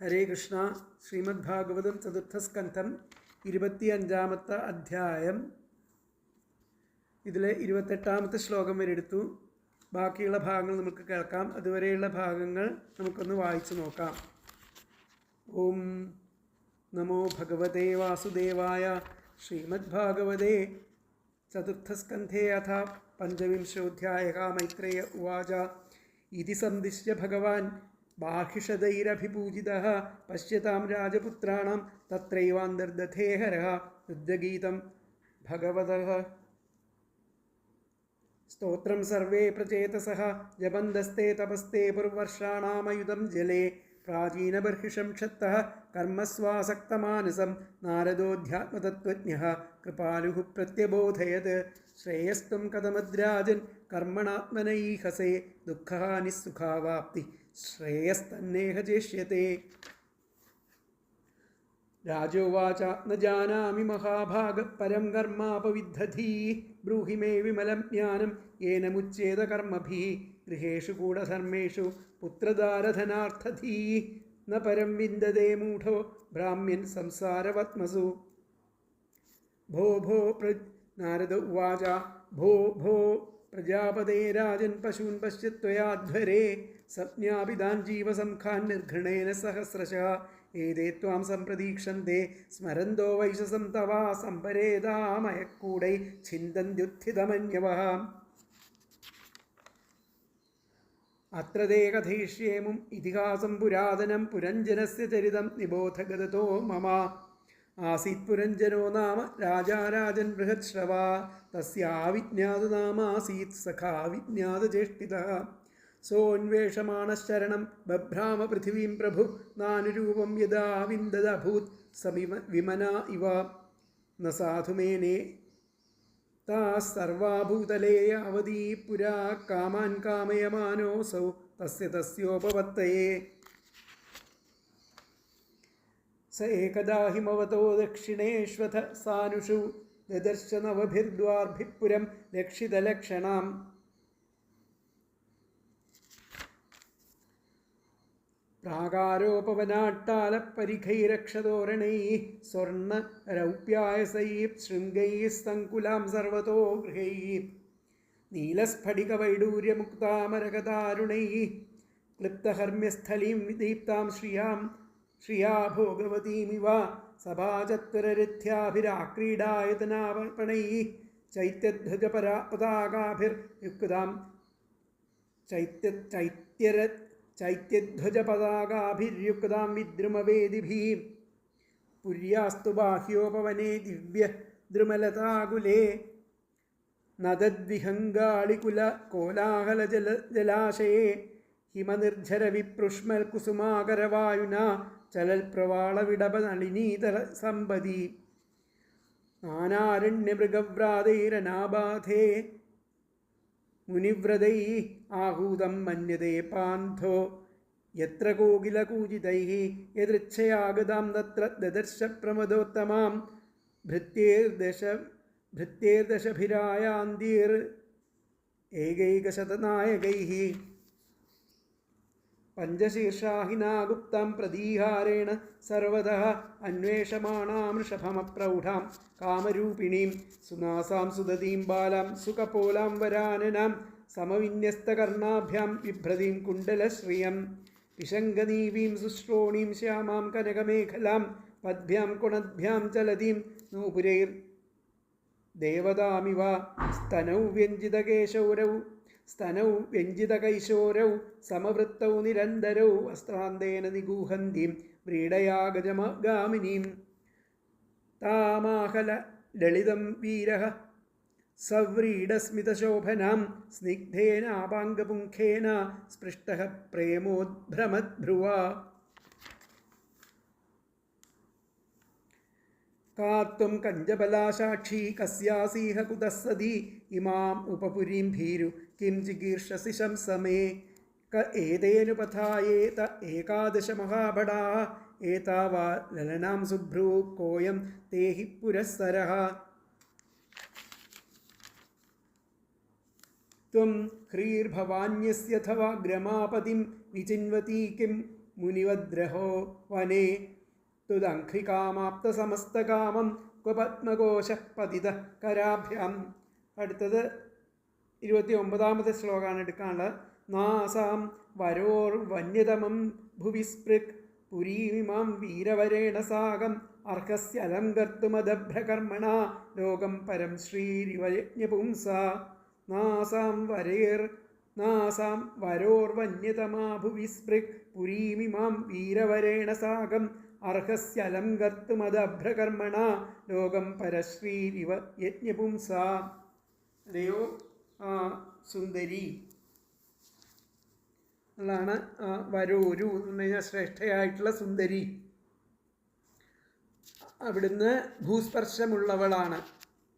ഹരേ കൃഷ്ണ. ശ്രീമദ് ഭാഗവതം ചതുർത്ഥസ്കന്ധം 25-ാമത്തെ അധ്യായം. ഇതിലെ 28-ാമത്തെ ശ്ലോകം വരെ എടുത്തു. ബാക്കിയുള്ള ഭാഗങ്ങൾ നമുക്ക് കേൾക്കാം. അതുവരെയുള്ള ഭാഗങ്ങൾ നമുക്കൊന്ന് വായിച്ചു നോക്കാം. ഓം നമോ ഭഗവതേ വാസുദേവായ. ശ്രീമദ് ഭാഗവതേ ചതുർത്ഥസ്കന്ധേ അഥ പഞ്ചവിംശോऽധ്യായः. മൈത്രേയ ഉവാച. ഇതി സന്ദിശ്യ ഭഗവാൻ ബാഹിഷതൈരഭിപൂജിതഃ പശ്യതാം രാജപുത്രാണാം തത്രൈവാന്തർദധേ ഹരഃ. രുദ്രഗീതം ഭഗവതഃ. സ്തോത്രം സർവേ പ്രചേതസഃ ജപന്തസ്തേ തപസ്തേ പുർവർഷാണാമയുധം ജലേ. പ്രാചീനബർഹിഷം ക്ഷത്തഃ കർമ്മസ്വാസക്തമാനസം നാരദോऽധ്യാത്മതത്ത്വജ്ഞഃ കൃപാലുഃ പ്രത്യബോധയത്. ശ്രേയസ്ത്വം കഥമദ്രാജൻ കർമ്മണാത്മനൈഹസേ ദുഃഖഹാനിഃസുഖാവാപ്തി ശ്രേയസ്തന്നേഹ ചേഷ്യത്തെ. രാജോവാച. ന ജാനാമി മഹാഭാഗ പരം കർമാപവിദ്ധധീ. ബ്രൂഹി മേ വിമലം ജ്ഞാനം യേന മുച്യേത കർമ്മഭിഃ. ഗൃഹേഷു കൂടധർമ്മേഷു പുത്രദാരധനാർത്ഥധീ. ന പരം വിന്ദതേ മൂഢോ ബ്രാഹ്മ്യൻ സംസാരവത്മസു. ഭോ ഭോ നാരദ ഉവാച. ഭോ ഭോ പ്രജാപതേ രാജൻ പശൂൻ പശ്യത്വയാധ്വരേ. സപ്ജ്ഞാപിതാൻ ജീവസംഖാൻ നിർഘൃണേന സഹസ്രശഃ. ഏതേ ത്വാം സംപ്രതീക്ഷന്തെ സ്മരന്തോ വൈശസം തവാ. സംപരേതാമയക്കൂടൈ ഛിന്ദന്ത്യുത്ഥിതമന്യവഃ. അത്ര തേ കഥയിഷ്യേമും ഇതിഹാസം പുരാതനം. പുരഞ്ജനസ്യ ചരിതം നിബോധഗതോ മമ. ആസീത് പുരഞ്ജനോ നാമ രാജാരാജൻ ബൃഹത്ശ്രവാ. തസ്യാവിജ്ഞാത നാമാസീത് സഖാ വിജ്ഞാതചേഷ്ടിതഃ. സോന്വേഷമാണശരണം ബഭ്രാമ പൃഥിവീം പ്രഭു. നാനുരൂപം യദാ വിന്ദദഭൂത് വിമനാ ഇവ. ന സാധുമേനേ താസ്സർവാഭൂതലേ യാവതീ പുരാ. കാമാൻ കാമയമാനോऽസൗ തസ്യോപപത്തയേ. സ ഏകദാ ഹിമവതോ ദക്ഷിണേഷ്വഥ സാനുഷു ദദർശ നവഭിർദ്വാർഭിഃപുരം ലക്ഷിതലക്ഷണാം. പ്രാകാരോപവനാട്ടാലപ്പരിഖൈരക്ഷതോരണൈഃ സ്വർണ്ണരൗപ്യായസൈഃ ശൃംഗൈഃ സങ്കുലാം സർവതോ ഗൃഹൈഃ. നീലസ്ഫടികവൈഡൂര്യമുക്താമരകതാരുണൈഃ ക്ലിപ്തഹർമ്മ്യസ്ഥലീം ദീപ്താം ശ്രിയാ ഭോഗവതീമിവ. സഭാചത്വരരിഥ്യാഭിരാക്രീഡായതനാപണൈഃ ചൈത്യധ്വജപതാകാഭിർയുക്താം ചൈത്യധ്വജപതാകാഭിര്യുക്താം വിദ്രുമവേദിഭിः. പുര്യാസ്തു ബാഹ്യോപവനെ ദിവ്യദ്രുമലതാകുലേ. നദദ്വിഹംഗാളികുല കോലാഹലജലാശയേ. ഹിമനിർഝരവിപൃഷ്മൽകുസുമാകരവായുനാ ചലൽപ്രവാളവിടപനളിനീതല സമ്പദി. നാനാരണ്യമൃഗവ്രാതൈരനാബാധേ മുനിവ്രതൈഃ ആഹൂതം മന്യതേ പാന്ഥോ. യത്ര കോകിലകൂജിതൈഃ യദൃച്ഛയാഗതാം തത്ര ദദർശ പ്രമദോത്തമാം. ഭൃത്യേർദശഭിരായാന്തിർ ഏകൈകശതനായകൈഃ. പഞ്ചശീർഷാഹിനാ ഗുപ്താം പ്രദീഹാരേണ സർവതഃ അന്വേഷമാണാം ഋഷഭമപ്രൗഢാം കാമരൂപിണീം. സുനാസാം സുദതീം ബാലാം സുകപോലാം വരാനനാം സമവിന്യസ്തകർണാഭ്യാം ബിഭ്രതീം കുണ്ഡലശ്രിയം. പിശങ്കനീവീം സുശ്രോണീം ശ്യാമാം കനകമേഖലാം പദ്ഭ്യാം കുണദ്ഭ്യാം ചലതീം നൂപുരൈർ ദേവതാമിവ. സ്തനൗ വ്യഞ്ജിതകൈശോരൗ സമവൃത്തൗ നിരന്തരൗ വസ്ത്രാന്തേന നിഗൂഹന്തീം വ്രീഡയാ ഗജഗാമിനീം. താമാഹല ലളിതം വീരഃ സവ്രീഡസ്മിതശോഭനാം സ്നിഗ്ധേനാപാംഗപുംഖേന സ്പൃഷ്ടഃ പ്രേമോദ്ഭ്രമദ്ഭ്രുവാ. കാ ത്വം കഞ്ചബലാസാക്ഷി കസ്യാസീഹ കുതഃ സദി. ഇമാം ഉപപുരീം ഭീരു കിം ജിഗീർഷസി ശംസമേ. ക ഏതേനുപഥായേത ഏകാദശ മഹാഭടാഃ. ഏതാവാ ലലനാം സുഭ്രൂ കോയം തേഹി പുരസ്സരഃ. ത്വം ഹ്രീർഭവാന്യസ്യഥവാഗ്രമാപതിം വിചിന്വതി കിം മുനിവദ്രഹോ വനേ തുദംഘ്രികാമാപ്തസമസ്തകാമം ക്വ പത്മകോശ പതിത കരാഭ്യാം. അടുത്തത് 29ാമത്തെ ശ്ലോകമാണ് എടുക്കാനുള്ളത്. നാസാം വരോർ വന്യതമം ഭുവിസ്പൃക് പുരീമിമാം വീരവരേണ സാകം അർഹസ്യലം കർത്തുമദഭ്രകർമ്മണ ലോകം പരം ശ്രീരിവയജ്ഞപുംസ. നാസാം വരോർവന്യതമാ ഭുവിസ്പൃക് പുരീമിമാം വീരവരേണ സാകം അർഹസ്യലം കർത്തുമദഭ്രകർമ്മണ ലോകം പരശ്രീരിവ യജ്ഞപുംസ. അല്ലയോ സുന്ദരി അതാണ് വരോരു എന്ന് പറഞ്ഞാൽ ശ്രേഷ്ഠയായിട്ടുള്ള സുന്ദരി. അവിടുന്ന് ഭൂസ്പർശമുള്ളവളാണ്,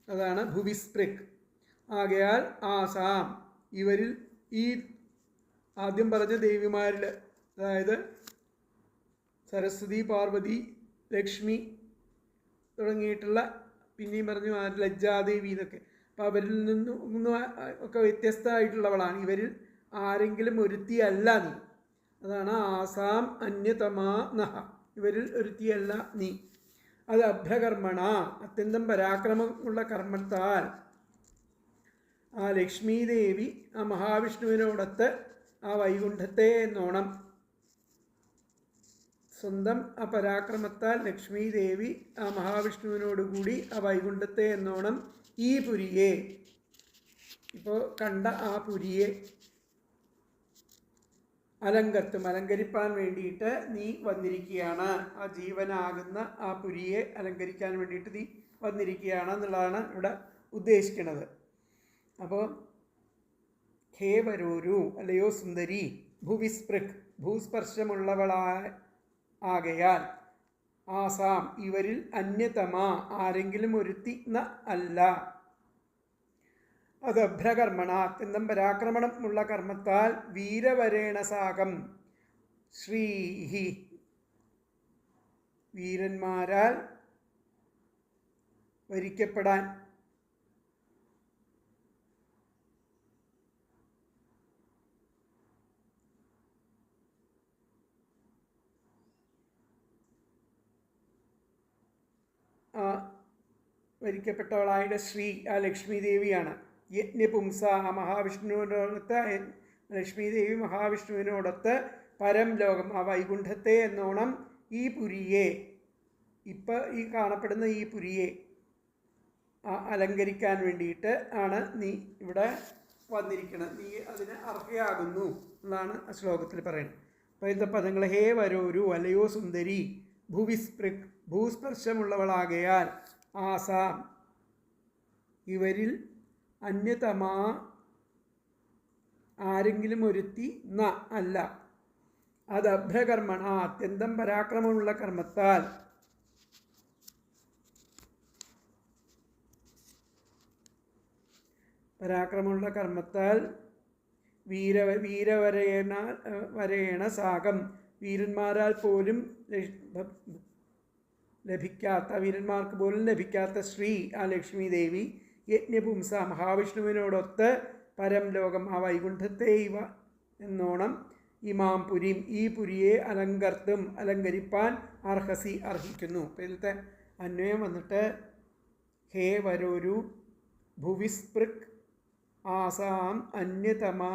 അതാണ് ഭുവിസ്പൃക്. ആകയാൽ ആസാം ഇവരിൽ, ഈ ആദ്യം പറഞ്ഞ ദേവിമാരിൽ, അതായത് സരസ്വതി, പാർവതി, ലക്ഷ്മി തുടങ്ങിയിട്ടുള്ള, പിന്നെയും പറഞ്ഞു ലജ്ജാദേവി എന്നൊക്കെ, അപ്പോൾ അവരിൽ നിന്നും ഒക്കെ വ്യത്യസ്തമായിട്ടുള്ളവളാണ്. ഇവരിൽ ആരെങ്കിലും ഒരുത്തിയല്ല നീ, അതാണ് ആസാം അന്യതമാ നഹ, ഇവരിൽ ഒരുത്തിയല്ല നീ. അത് അഭ്രകർമ്മണ അത്യന്തം പരാക്രമമുള്ള കർമ്മത്താൽ ആ ലക്ഷ്മീദേവി ആ മഹാവിഷ്ണുവിനോടൊത്ത് ആ വൈകുണ്ഠത്തെ എന്നോണം, സ്വന്തം ആ പരാക്രമത്താൽ ലക്ഷ്മീദേവി ആ മഹാവിഷ്ണുവിനോടുകൂടി ആ വൈകുണ്ഠത്തെ എന്നോണം ഈ പുരിയെ, ഇപ്പോൾ കണ്ട ആ പുരിയെ അലങ്കരിപ്പാൻ വേണ്ടിയിട്ട് നീ വന്നിരിക്കുകയാണ്. ആ ജീവനാകുന്ന ആ പുരിയെ അലങ്കരിക്കാൻ വേണ്ടിയിട്ട് നീ വന്നിരിക്കുകയാണ് എന്നുള്ളതാണ് ഇവിടെ ഉദ്ദേശിക്കുന്നത്. അപ്പോൾ ഹേ വരൂരു, അല്ലയോ സുന്ദരി, ഭുവിസ്പൃക് ഭൂസ്പർശമുള്ളവളാകയാൽ, ആസാം ഇവരിൽ അന്യതമ ആരെങ്കിലും ഒരുത്തി ന അല്ല, അത് അഭ്രകർമ്മണ അത്യന്തം പരാക്രമണമുള്ള കർമ്മത്താൽ വീരവരേണ സാകം ശ്രീഹി വീരന്മാരാൽ വരിക്കപ്പെടാൻ, വരിക്കപ്പെട്ടവളായ ശ്രീ ആ ലക്ഷ്മി ദേവിയാണ്. യജ്ഞപുംസ ആ മഹാവിഷ്ണുവിനോടൊത്ത്, ലക്ഷ്മീദേവി മഹാവിഷ്ണുവിനോടൊത്ത് പരം ലോകം ആ വൈകുണ്ഠത്തെ എന്നോണം ഈ പുരിയെ, ഇപ്പം ഈ കാണപ്പെടുന്ന ഈ പുരിയെ അലങ്കരിക്കാൻ വേണ്ടിയിട്ട് ആണ് നീ ഇവിടെ വന്നിരിക്കുന്നത്. നീ അതിന് അർഹയാകുന്നു എന്നാണ് ആ ശ്ലോകത്തിൽ പറയുന്നത്. അപ്പോൾ ഇതിൻ്റെ പദങ്ങൾ ഹേ വരോരു, അല്ലയോ സുന്ദരി, ഭുവിസ്പൃക് ഭൂസ്പർശമുള്ളവളാകയാൽ, ആസാം ഇവരിൽ അന്യതമാ ആരെങ്കിലും ഒരുത്തി ന അല്ല, അത് അഭ്രകർമ്മണ അത്യന്തം പരാക്രമമുള്ള കർമ്മത്താൽ, പരാക്രമമുള്ള കർമ്മത്താൽ വരേണ സാകം വീരന്മാരാൽ പോലും ലഭിക്കാത്ത, വീരന്മാർക്ക് പോലും ലഭിക്കാത്ത ശ്രീ ആ ലക്ഷ്മി ദേവി യജ്ഞപുംസ മഹാവിഷ്ണുവിനോടൊത്ത് പരം ലോകം ആ വൈകുണ്ഠത്തെ ഇവ എന്നോണം ഇമാം പുരിം ഈ പുരിയെ അലങ്കരിപ്പാൻ അർഹസി അർഹിക്കുന്നു. അപ്പോൾ ഇതിലത്തെ അന്വയം വന്നിട്ട് ഹേ വരോരു ഭുവിസ്പൃക് ആസാം അന്യതമാ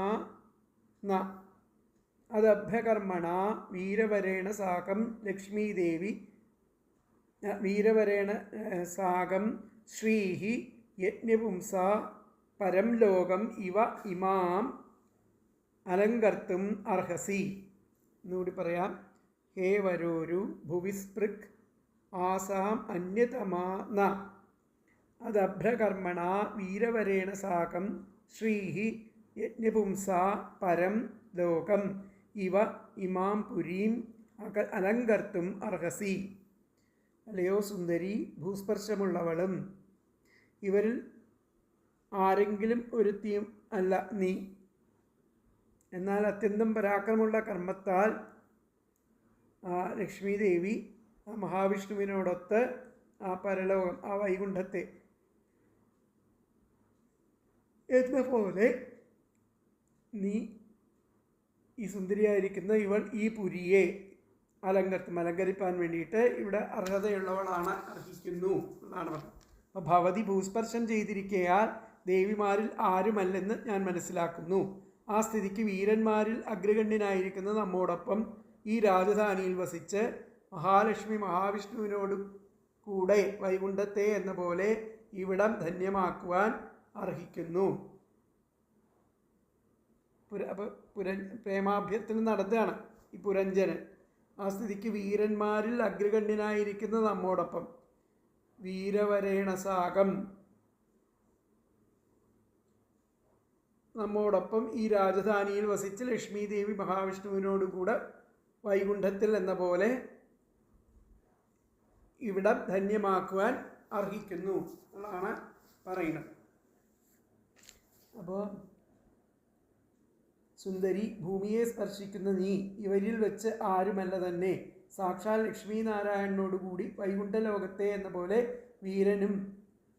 ന അതഭ്യകർമ്മണ വീരവരേണ സാകം ലക്ഷ്മീദേവി വീരവരേണ സാകം ശ്രീഹി യജ്ഞപുംസ പരം ലോകം ഇവ ഇമാം അലങ്കർത്തും അർഹസി. എന്നുകൂടി പറയാം. ഹേ വരോരു ഭുവിസ്പൃക് ആസാം അന്യതമാ ന അതഭ്രകർമ്മണ വീരവരേണ സാകം ശ്രീഹി യജ്ഞപുംസ പരം ലോകം ഇവ ഇമാം പുരീം അലങ്കർത്തും അർഹസി. അല്ലയോ സുന്ദരി, ഭൂസ്പർശമുള്ളവളും ഇവരിൽ ആരെങ്കിലും ഒരുത്തിയും അല്ല നീ. എന്നാൽ അത്യന്തം പരാക്രമമുള്ള കർമ്മത്താൽ ലക്ഷ്മീദേവി ആ മഹാവിഷ്ണുവിനോടൊത്ത് ആ പരലോകം ആ വൈകുണ്ഠത്തെ എന്ന പോലെ നീ ഈ സുന്ദരിയായിരിക്കുന്ന ഇവൾ ഈ പുരിയെ അലങ്കരിപ്പാൻ വേണ്ടിയിട്ട് ഇവിടെ അർഹതയുള്ളവളാണ്, അർഹിക്കുന്നു എന്നാണ് പറഞ്ഞത്. അപ്പോൾ ഭവതി ഭൂസ്പർശം ചെയ്തിരിക്കയാൽ ദേവിമാരിൽ ആരുമല്ലെന്ന് ഞാൻ മനസ്സിലാക്കുന്നു. ആ സ്ഥിതിക്ക് വീരന്മാരിൽ അഗ്രഗണ്യനായിരിക്കുന്ന നമ്മോടൊപ്പം ഈ രാജധാനിയിൽ വസിച്ച് മഹാലക്ഷ്മി മഹാവിഷ്ണുവിനോട് കൂടെ വൈകുണ്ഠത്തെ എന്ന പോലെ ഇവിടം ധന്യമാക്കുവാൻ അർഹിക്കുന്നു. പ്രേമാഭ്യർത്ഥന നടത്തുകയാണ് ഈ പുരഞ്ജനൻ. ആ സ്ഥിതിക്ക് വീരന്മാരിൽ അഗ്രഗണ്യനായിരിക്കുന്ന നമ്മോടൊപ്പം വീരവരേണസാകം നമ്മോടൊപ്പം ഈ രാജധാനിയിൽ വസിച്ച് ലക്ഷ്മി ദേവി മഹാവിഷ്ണുവിനോടുകൂടെ വൈകുണ്ഠത്തിൽ എന്ന പോലെ ഇവിടം ധന്യമാക്കുവാൻ അർഹിക്കുന്നു എന്നാണ് പറയുന്നത്. അപ്പോൾ സുന്ദരി, ഭൂമിയെ സ്പർശിക്കുന്ന നീ ഇവരിൽ വെച്ച് ആരുമല്ല തന്നെ. സാക്ഷാൽ ലക്ഷ്മി നാരായണനോടുകൂടി വൈകുണ്ഠ ലോകത്തെ എന്ന പോലെ വീരനും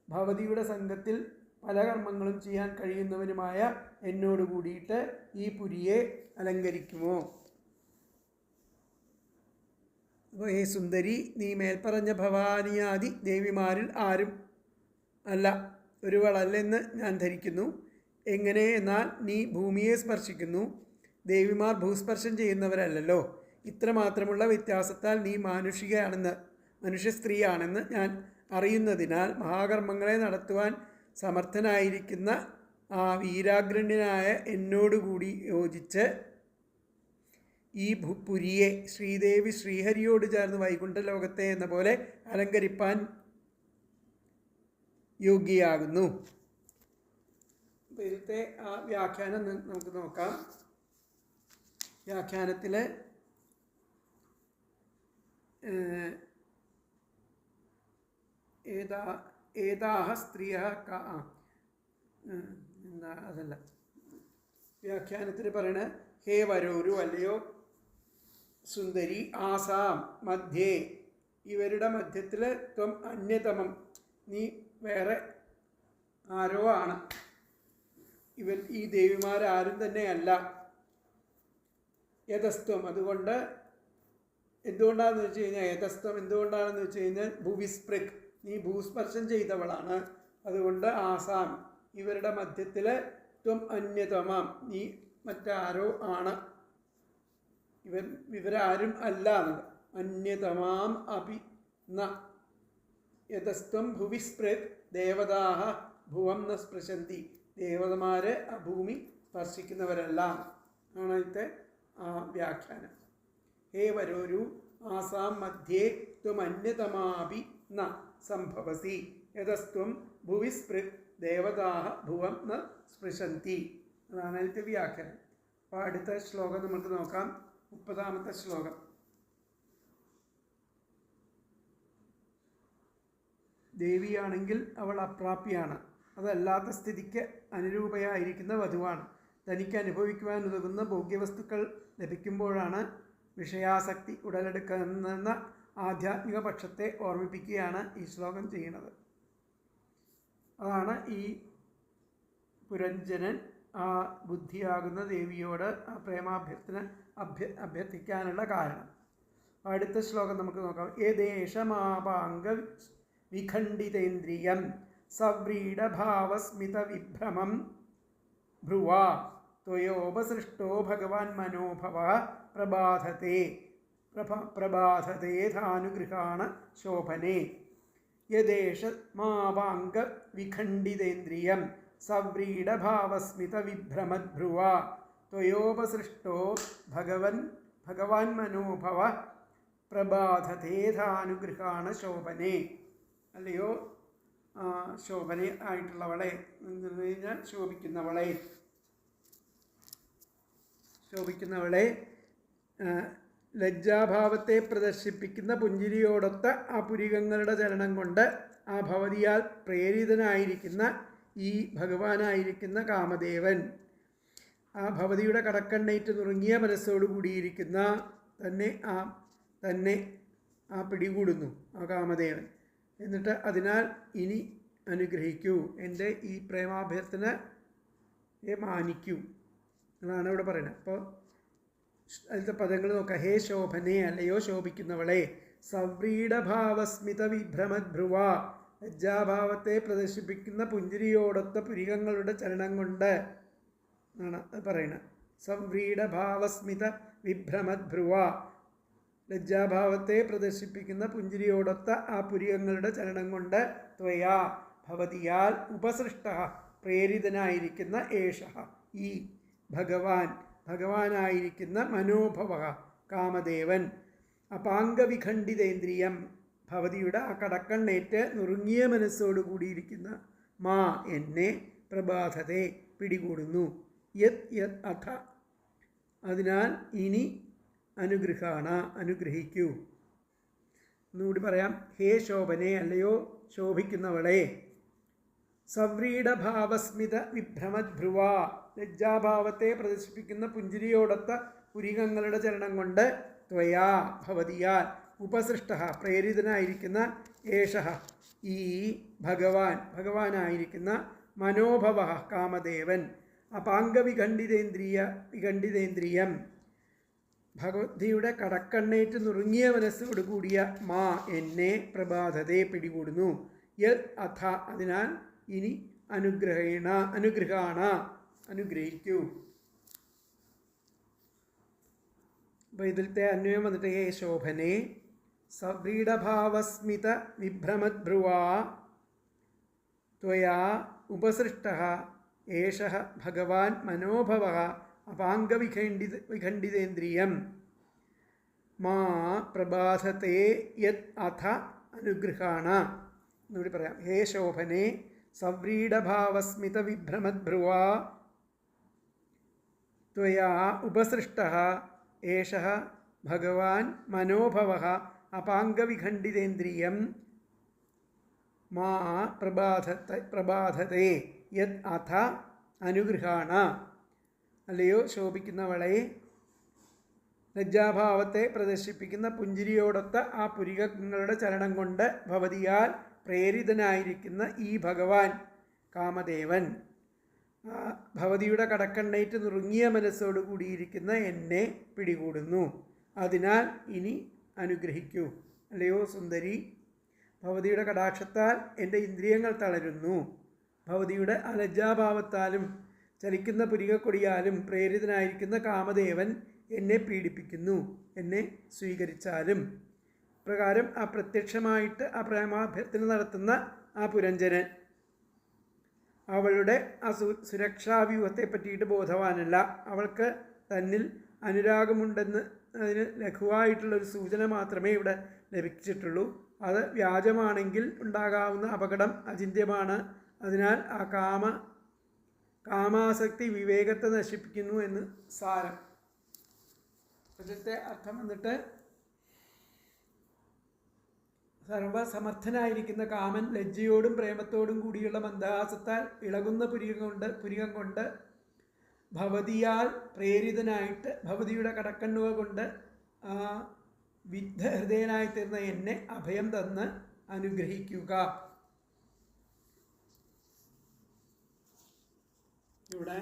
ഭവതിയുടെ സംഘത്തിൽ പല കർമ്മങ്ങളും ചെയ്യാൻ കഴിയുന്നവനുമായ എന്നോട് കൂടിയിട്ട് ഈ പുരിയെ അലങ്കരിക്കുമോ? അപ്പോൾ ഹേ സുന്ദരി, നീ മേൽപ്പറഞ്ഞ ഭവാനിയാദി ദേവിമാരിൽ ആരും അല്ല, ഒരുവളല്ലെന്ന് ഞാൻ ധരിക്കുന്നു. എങ്ങനെ എന്നാൽ നീ ഭൂമിയെ സ്പർശിക്കുന്നു, ദേവിമാർ ഭൂസ്പർശം ചെയ്യുന്നവരല്ലല്ലോ. ഇത്രമാത്രമുള്ള വ്യത്യാസത്താൽ നീ മനുഷ്യ സ്ത്രീയാണെന്ന് ഞാൻ അറിയുന്നതിനാൽ മഹാകർമ്മങ്ങളെ നടത്തുവാൻ സമർത്ഥനായിരിക്കുന്ന ആ വീരാഗ്രണ്യനായ എന്നോടുകൂടി യോജിച്ച് ഈ പുരിയെ ശ്രീദേവി ശ്രീഹരിയോട് ചേർന്ന് വൈകുണ്ഠ ലോകത്തെ എന്ന പോലെ അലങ്കരിപ്പാൻ യോഗ്യയാകുന്നു. ഇതിലത്തെ ആ വ്യാഖ്യാനം നമുക്ക് നോക്കാം. വ്യാഖ്യാനത്തിൽ ഏതാഹ സ്ത്രീയ എന്താ അതല്ല, വ്യാഖ്യാനത്തിൽ പറയണ ഹേ വരോരു, അല്ലയോ സുന്ദരി, ആസാം മധ്യേ, ഇവരുടെ മധ്യത്തിൽ ത്വം അന്യതമം, നീ വേറെ ആരോ ആണ്. ഈ ദേവിമാരാരും തന്നെയല്ല. യഥസ്ത്വം, അതുകൊണ്ട് എന്തുകൊണ്ടാണെന്ന് വെച്ച് കഴിഞ്ഞാൽ എന്തുകൊണ്ടാണെന്ന് വെച്ച് കഴിഞ്ഞാൽ ഭൂവിസ്പൃക്, നീ ഭൂസ്പർശം ചെയ്തവളാണ്. അതുകൊണ്ട് ആസാം, ഇവരുടെ മധ്യത്തിൽ ത്വം അന്യതമാം, നീ മറ്റാരോ ആണ്. ഇവരാരും അല്ല എന്നത്. അന്യതമാം അപി ന യഥസ്ത്വം ഭുവിസ്പൃക് ദേവതാഹ ഭുവം ന സ്പൃശന്തി, ദേവതമാരെ ആ ഭൂമി സ്പർശിക്കുന്നവരല്ല ആണ് ഇത്തെ വ്യാഖ്യാനം. ഹേ വരോരു, ആസാം മധ്യേ ത്വമന്യതമാപി ന സംഭവസി യതസ്ത്വം ഭുവിസ്പൃക് ദേവതാഹ ഭുവം ന സ്പൃശന്തി. അതാണ് അതിൻ്റെ വ്യാഖ്യാനം. അപ്പോൾ അടുത്ത ശ്ലോകം നമുക്ക് നോക്കാം. 30ാമത്തെ ശ്ലോകം. ദേവിയാണെങ്കിൽ അവൾ അപ്രാപ്യാണ്, അതല്ലാത്ത സ്ഥിതിക്ക് അനുരൂപയായിരിക്കുന്ന വധുവാണ്. തനിക്ക് അനുഭവിക്കുവാൻ ഉതകുന്ന ഭോഗ്യവസ്തുക്കൾ ലഭിക്കുമ്പോഴാണ് വിഷയാസക്തി ഉടലെടുക്കുന്ന ആധ്യാത്മിക പക്ഷത്തെ ഓർമ്മിപ്പിക്കുകയാണ് ഈ ശ്ലോകം ചെയ്യുന്നത്. അതാണ് ഈ പുരഞ്ജനൻ ആ ബുദ്ധിയാകുന്ന ദേവിയോട് ആ പ്രേമാഭ്യർത്ഥന അഭ്യർത്ഥിക്കാനുള്ള കാരണം. അടുത്ത ശ്ലോകം നമുക്ക് നോക്കാം. യേദേശമാപാംഗ വിഖണ്ഡിതേന്ദ്രിയം സവ്രീഡഭാവസ്മിത വിഭ്രമം ഭ്രുവാ ത്വയോപസൃഷ്ടോ ഭഗവാൻ മനോഭവ പ്രബാധത്തെ ധാനുഗൃഹാണ ശോഭനെ. യദേശമാപാംഗ വിഖണ്ഡിതേന്ദ്രിയം സവ്രീഡഭാവസ്മിത വിഭ്രമദ്ഭ്രുവാ ത്വയോപസൃഷ്ടോ ഭഗവാൻ മനോഭവ പ്രബാധത്തെ ധാനുഗൃഹാണ ശോഭനെ. അല്ലയോ ശോഭന ആയിട്ടുള്ളവളെ എന്ന് പറഞ്ഞു കഴിഞ്ഞാൽ ശോഭിക്കുന്നവളെ ലജ്ജാഭാവത്തെ പ്രദർശിപ്പിക്കുന്ന പുഞ്ചിരിയോടൊത്ത ആ പുരികങ്ങളുടെ ചലനം കൊണ്ട് ആ ഭവതിയാൽ പ്രേരിതനായിരിക്കുന്ന ഈ ഭഗവാനായിരിക്കുന്ന കാമദേവൻ, ആ ഭവതിയുടെ കടക്കണ്ണേറ്റ് നുറുങ്ങിയ മനസ്സോടു കൂടിയിരിക്കുന്ന തന്നെ പിടികൂടുന്നു ആ കാമദേവൻ. എന്നിട്ട് അതിനാൽ ഇനി അനുഗ്രഹിക്കൂ, എൻ്റെ ഈ പ്രേമാഭ്യർത്ഥനയെ മാനിക്കൂ എന്നാണ് ഇവിടെ പറയുന്നത്. അപ്പോൾ അതിലത്തെ പദങ്ങൾ നോക്കാം. ഹേ ശോഭനെ, അല്ലയോ ശോഭിക്കുന്നവളെ. സവ്രീഡഭാവസ്മിത വിഭ്രമദ്ഭ്രുവ, ലജ്ജാഭാവത്തെ പ്രദർശിപ്പിക്കുന്ന പുഞ്ചിരിയോടൊത്ത പുരികങ്ങളുടെ ചലനം കൊണ്ട് ആണ് പറയുന്നത്. സവ്രീഡഭാവസ്മിത വിഭ്രമദ്ഭ്രുവ, ലജ്ജാഭാവത്തെ പ്രദർശിപ്പിക്കുന്ന പുഞ്ചിരിയോടൊത്ത ആ പുരികങ്ങളുടെ ചലനം കൊണ്ട് ത്വയാ ഭവതിയാൽ ഉപസൃഷ്ട പ്രേരിതനായിരിക്കുന്ന ഏഷ ഈ ഭഗവാനായിരിക്കുന്ന മനോഭവ കാമദേവൻ അപാംഗവിഖണ്ഡിതേന്ദ്രിയം ഭവതിയുടെ ആ കടക്കണ്ണേറ്റ് നുറുങ്ങിയ മനസ്സോടു കൂടിയിരിക്കുന്ന മാ എന്നെ പ്രബാധത്തെ പിടികൂടുന്നു. യത് യത് അഥ അതിനാൽ ഇനി അനുഗ്രഹാണ അനുഗ്രഹിക്കൂ. ഒന്നുകൂടി പറയാം. ഹേ ശോഭനെ, അല്ലയോ ശോഭിക്കുന്നവളെ. സവ്രീഡഭാവസ്മിത വിഭ്രമദ്ഭ്രുവ, ലജ്ജാഭാവത്തെ പ്രദർശിപ്പിക്കുന്ന പുഞ്ചിരിയോടൊത്ത പുരികങ്ങളുടെ ചലനം കൊണ്ട് ത്വയാ ഭവതിയാൽ ഉപസൃഷ്ട പ്രേരിതനായിരിക്കുന്ന ഏഷ ഈ ഭഗവാനായിരിക്കുന്ന മനോഭവ കാമദേവൻ വിഖണ്ഡിതേന്ദ്രിയം ഭഗവതിയുടെ കടക്കണ്ണേറ്റ് നുറുങ്ങിയ മനസ്സോട് കൂടിയ മാ എന്നെ പ്രബാധത്തെ പിടികൂടുന്നു. യത് അഥ അതിനാൽ ഇനി അനുഗ്രഹാണ അനുഗ്രഹിക്കൂ. അപ്പോൾ ഇതിലത്തെ അന്വയം വന്നിട്ട് ഹേ ശോഭനെ സവ്രീഡഭാവസ്മിത വിഭ്രമദ്ഭ്രുവാ ത്വയാ ഉപസൃഷ്ടഃ ഏഷഃ ഭഗവാൻ മനോഭവഃ അപാംഗവിഖണ്ഡിതേന്ദ്രിയം മാ പ്രബാധത്തെ യത് അഥ അനുഗ്രഹാണ. എന്നുകൂടി പറയാം. ഹേ ശോഭനെ സവ്രീഡഭാവസ്മിത വിഭ്രമദ്ഭ്രുവാ ത്വയാ ഉപസൃഷ്ടഃ ഏഷഃ ഭഗവാൻ മനോഭവഃ അപാംഗവിഖണ്ഡിതേന്ദ്രിയം മാ പ്രബാധത്തെ യത് അഥ അനുഗ്രഹാണ. അല്ലയോ ശോഭിക്കുന്നവളെ, ലജ്ജാഭാവത്തെ പ്രദർശിപ്പിക്കുന്ന പുഞ്ചിരിയോടൊത്ത ആ പുരികങ്ങളുടെ ചലനം കൊണ്ട് ഭവതിയാൽ പ്രേരിതനായിരിക്കുന്ന ഈ ഭഗവാൻ കാമദേവൻ ഭവതിയുടെ കടക്കണ്ണേറ്റ് നുറുങ്ങിയ മനസ്സോട് കൂടിയിരിക്കുന്ന എന്നെ പിടികൂടുന്നു. അതിനാൽ ഇനി അനുഗ്രഹിക്കൂ. അല്ലയോ സുന്ദരി, ഭവതിയുടെ കടാക്ഷത്താൽ എൻ്റെ ഇന്ദ്രിയങ്ങൾ തളരുന്നു. ഭവതിയുടെ അലജ്ജാഭാവത്താലും ചലിക്കുന്ന പുരികക്കൊടിയാലും പ്രേരിതനായിരിക്കുന്ന കാമദേവൻ എന്നെ പീഡിപ്പിക്കുന്നു. എന്നെ സ്വീകരിച്ചാലും പ്രകാരം ആ പ്രത്യക്ഷമായിട്ട് ആ പ്രേമാഭ്യർത്ഥന നടത്തുന്ന ആ പുരഞ്ജനൻ അവളുടെ ആ സുരക്ഷാവ്യൂഹത്തെ പറ്റിയിട്ട് ബോധവാനല്ല. അവൾക്ക് തന്നിൽ അനുരാഗമുണ്ടെന്ന് അതിന് ലഘുവായിട്ടുള്ളൊരു സൂചന മാത്രമേ ഇവിടെ ലഭിച്ചിട്ടുള്ളൂ. അത് വ്യാജമാണെങ്കിൽ ഉണ്ടാകാവുന്ന അപകടം അചിന്ത്യമാണ്. അതിനാൽ ആ കാമാസക്തി വിവേകത്തെ നശിപ്പിക്കുന്നു എന്ന് സാരം. ഇതിൻ്റെ അർത്ഥം വന്നിട്ട് സർവസമർത്ഥനായിരിക്കുന്ന കാമൻ ലജ്ജയോടും പ്രേമത്തോടും കൂടിയുള്ള മന്ദഹാസത്താൽ ഇളകുന്ന പുരികം കൊണ്ട് ഭവതിയാൽ പ്രേരിതനായിട്ട് ഭവതിയുടെ കടക്കണ്ണുക കൊണ്ട് വിദ്ധഹൃദയനായിത്തീർന്ന എന്നെ അഭയം തന്ന് അനുഗ്രഹിക്കുക. ഇവിടെ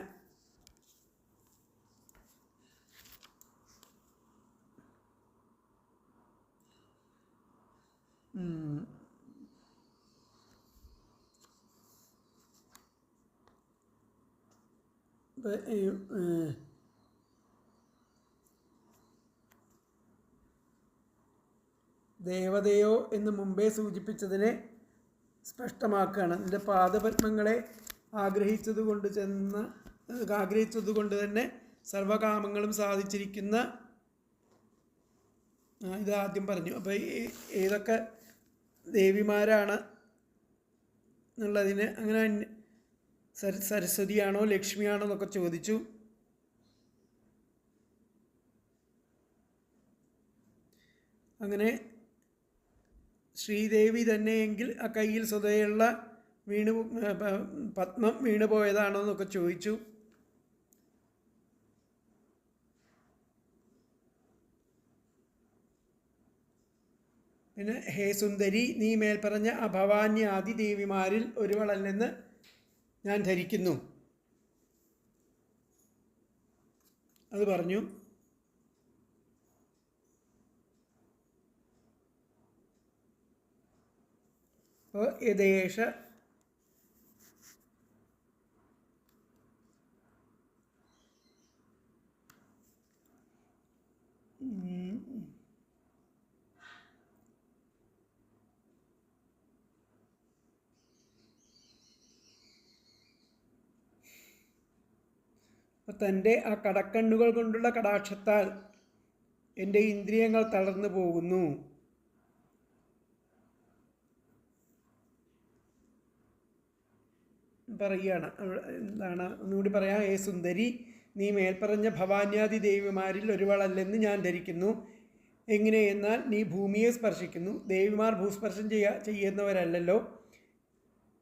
ദേവതയോ എന്ന് മുമ്പേ സൂചിപ്പിച്ചതിനെ സ്പഷ്ടമാക്കുകയാണ്. എൻ്റെ പാദപത്മങ്ങളെ ആഗ്രഹിച്ചതുകൊണ്ട് തന്നെ സർവകാമങ്ങളും സാധിച്ചിരിക്കുന്ന ഇതാദ്യം പറഞ്ഞു. അപ്പോൾ ഏതൊക്കെ ദേവിമാരാണ് എന്നുള്ളതിന് അങ്ങനെ സരസ്വതിയാണോ ലക്ഷ്മിയാണോ എന്നൊക്കെ ചോദിച്ചു. അങ്ങനെ ശ്രീദേവി തന്നെയെങ്കിൽ ആ കയ്യിൽ സ്വതയുള്ള പത്മം വീണുപോയതാണോ എന്നൊക്കെ ചോദിച്ചു. പിന്നെ ഹേ സുന്ദരി, നീ മേൽപ്പറഞ്ഞ അഭവാന്യാദി ദേവിമാരിൽ ഒരുവളല്ലെന്ന് ഞാൻ ധരിക്കുന്നു. അത് പറഞ്ഞു. യഥേഷ തൻ്റെ ആ കടക്കണ്ണുകൾ കൊണ്ടുള്ള കടാക്ഷത്താൽ എൻ്റെ ഇന്ദ്രിയങ്ങൾ തളർന്നു പോകുന്നു. പറയുകയാണ്. എന്താണ് ഒന്നുകൂടി പറയാം. ഹേ സുന്ദരി, നീ മേൽപ്പറഞ്ഞ ഭവാന്യാദി ദേവിമാരിൽ ഒരുവളല്ലെന്ന് ഞാൻ ധരിക്കുന്നു. എങ്ങനെയെന്നാൽ നീ ഭൂമിയെ സ്പർശിക്കുന്നു. ദേവിമാർ ഭൂസ്പർശം ചെയ്യുന്നവരല്ലല്ലോ.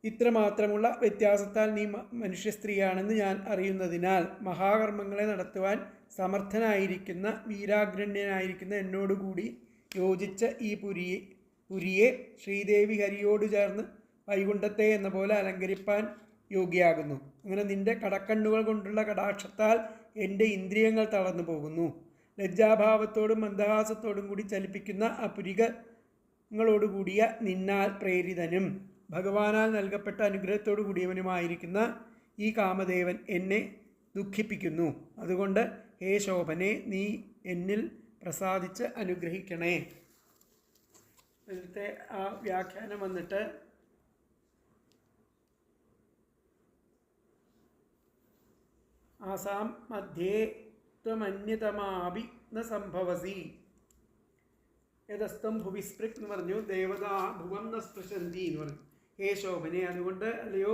ഇത്രമാത്രമുള്ള വ്യത്യാസത്താൽ നീ മനുഷ്യ സ്ത്രീയാണെന്ന് ഞാൻ അറിയുന്നതിനാൽ മഹാകർമ്മങ്ങളെ നടത്തുവാൻ സമർത്ഥനായിരിക്കുന്ന വീരാഗ്രണ്യനായിരിക്കുന്ന എന്നോടുകൂടി യോജിച്ച ഈ പുരിയെ ശ്രീദേവി ഹരിയോട് ചേർന്ന് വൈകുണ്ഠത്തെ എന്ന പോലെ അലങ്കരിപ്പാൻ യോഗ്യയാകുന്നു. അങ്ങനെ നിന്റെ കടക്കണ്ണുകൾ കൊണ്ടുള്ള കടാക്ഷത്താൽ എൻ്റെ ഇന്ദ്രിയങ്ങൾ തളർന്നു പോകുന്നു. ലജ്ജാഭാവത്തോടും മന്ദഹാസത്തോടും കൂടി ചലിപ്പിക്കുന്ന ആ പുരികങ്ങളോടുകൂടിയ നിന്നാൽ പ്രേരിതനും ഭഗവാനാൽ നൽകപ്പെട്ട അനുഗ്രഹത്തോടു കൂടിയവനുമായിരിക്കുന്ന ഈ കാമദേവൻ എന്നെ ദുഃഖിപ്പിക്കുന്നു. അതുകൊണ്ട് ഹേ ശോഭനെ, നീ എന്നിൽ പ്രസാദിച്ച് അനുഗ്രഹിക്കണേ. ഇന്നത്തെ ആ വ്യാഖ്യാനം വന്നിട്ട് ആസാം മധ്യേ ത്വമന്യതമാപി ന സംഭവസി യതസ്തം ഭുവിസ്പൃക് എന്ന് പറഞ്ഞു. ദേവതാ ഭുവം ന സ്പൃശന്തി എന്ന് പറഞ്ഞു. ഹേ ശോഭനെ, അതുകൊണ്ട് അല്ലയോ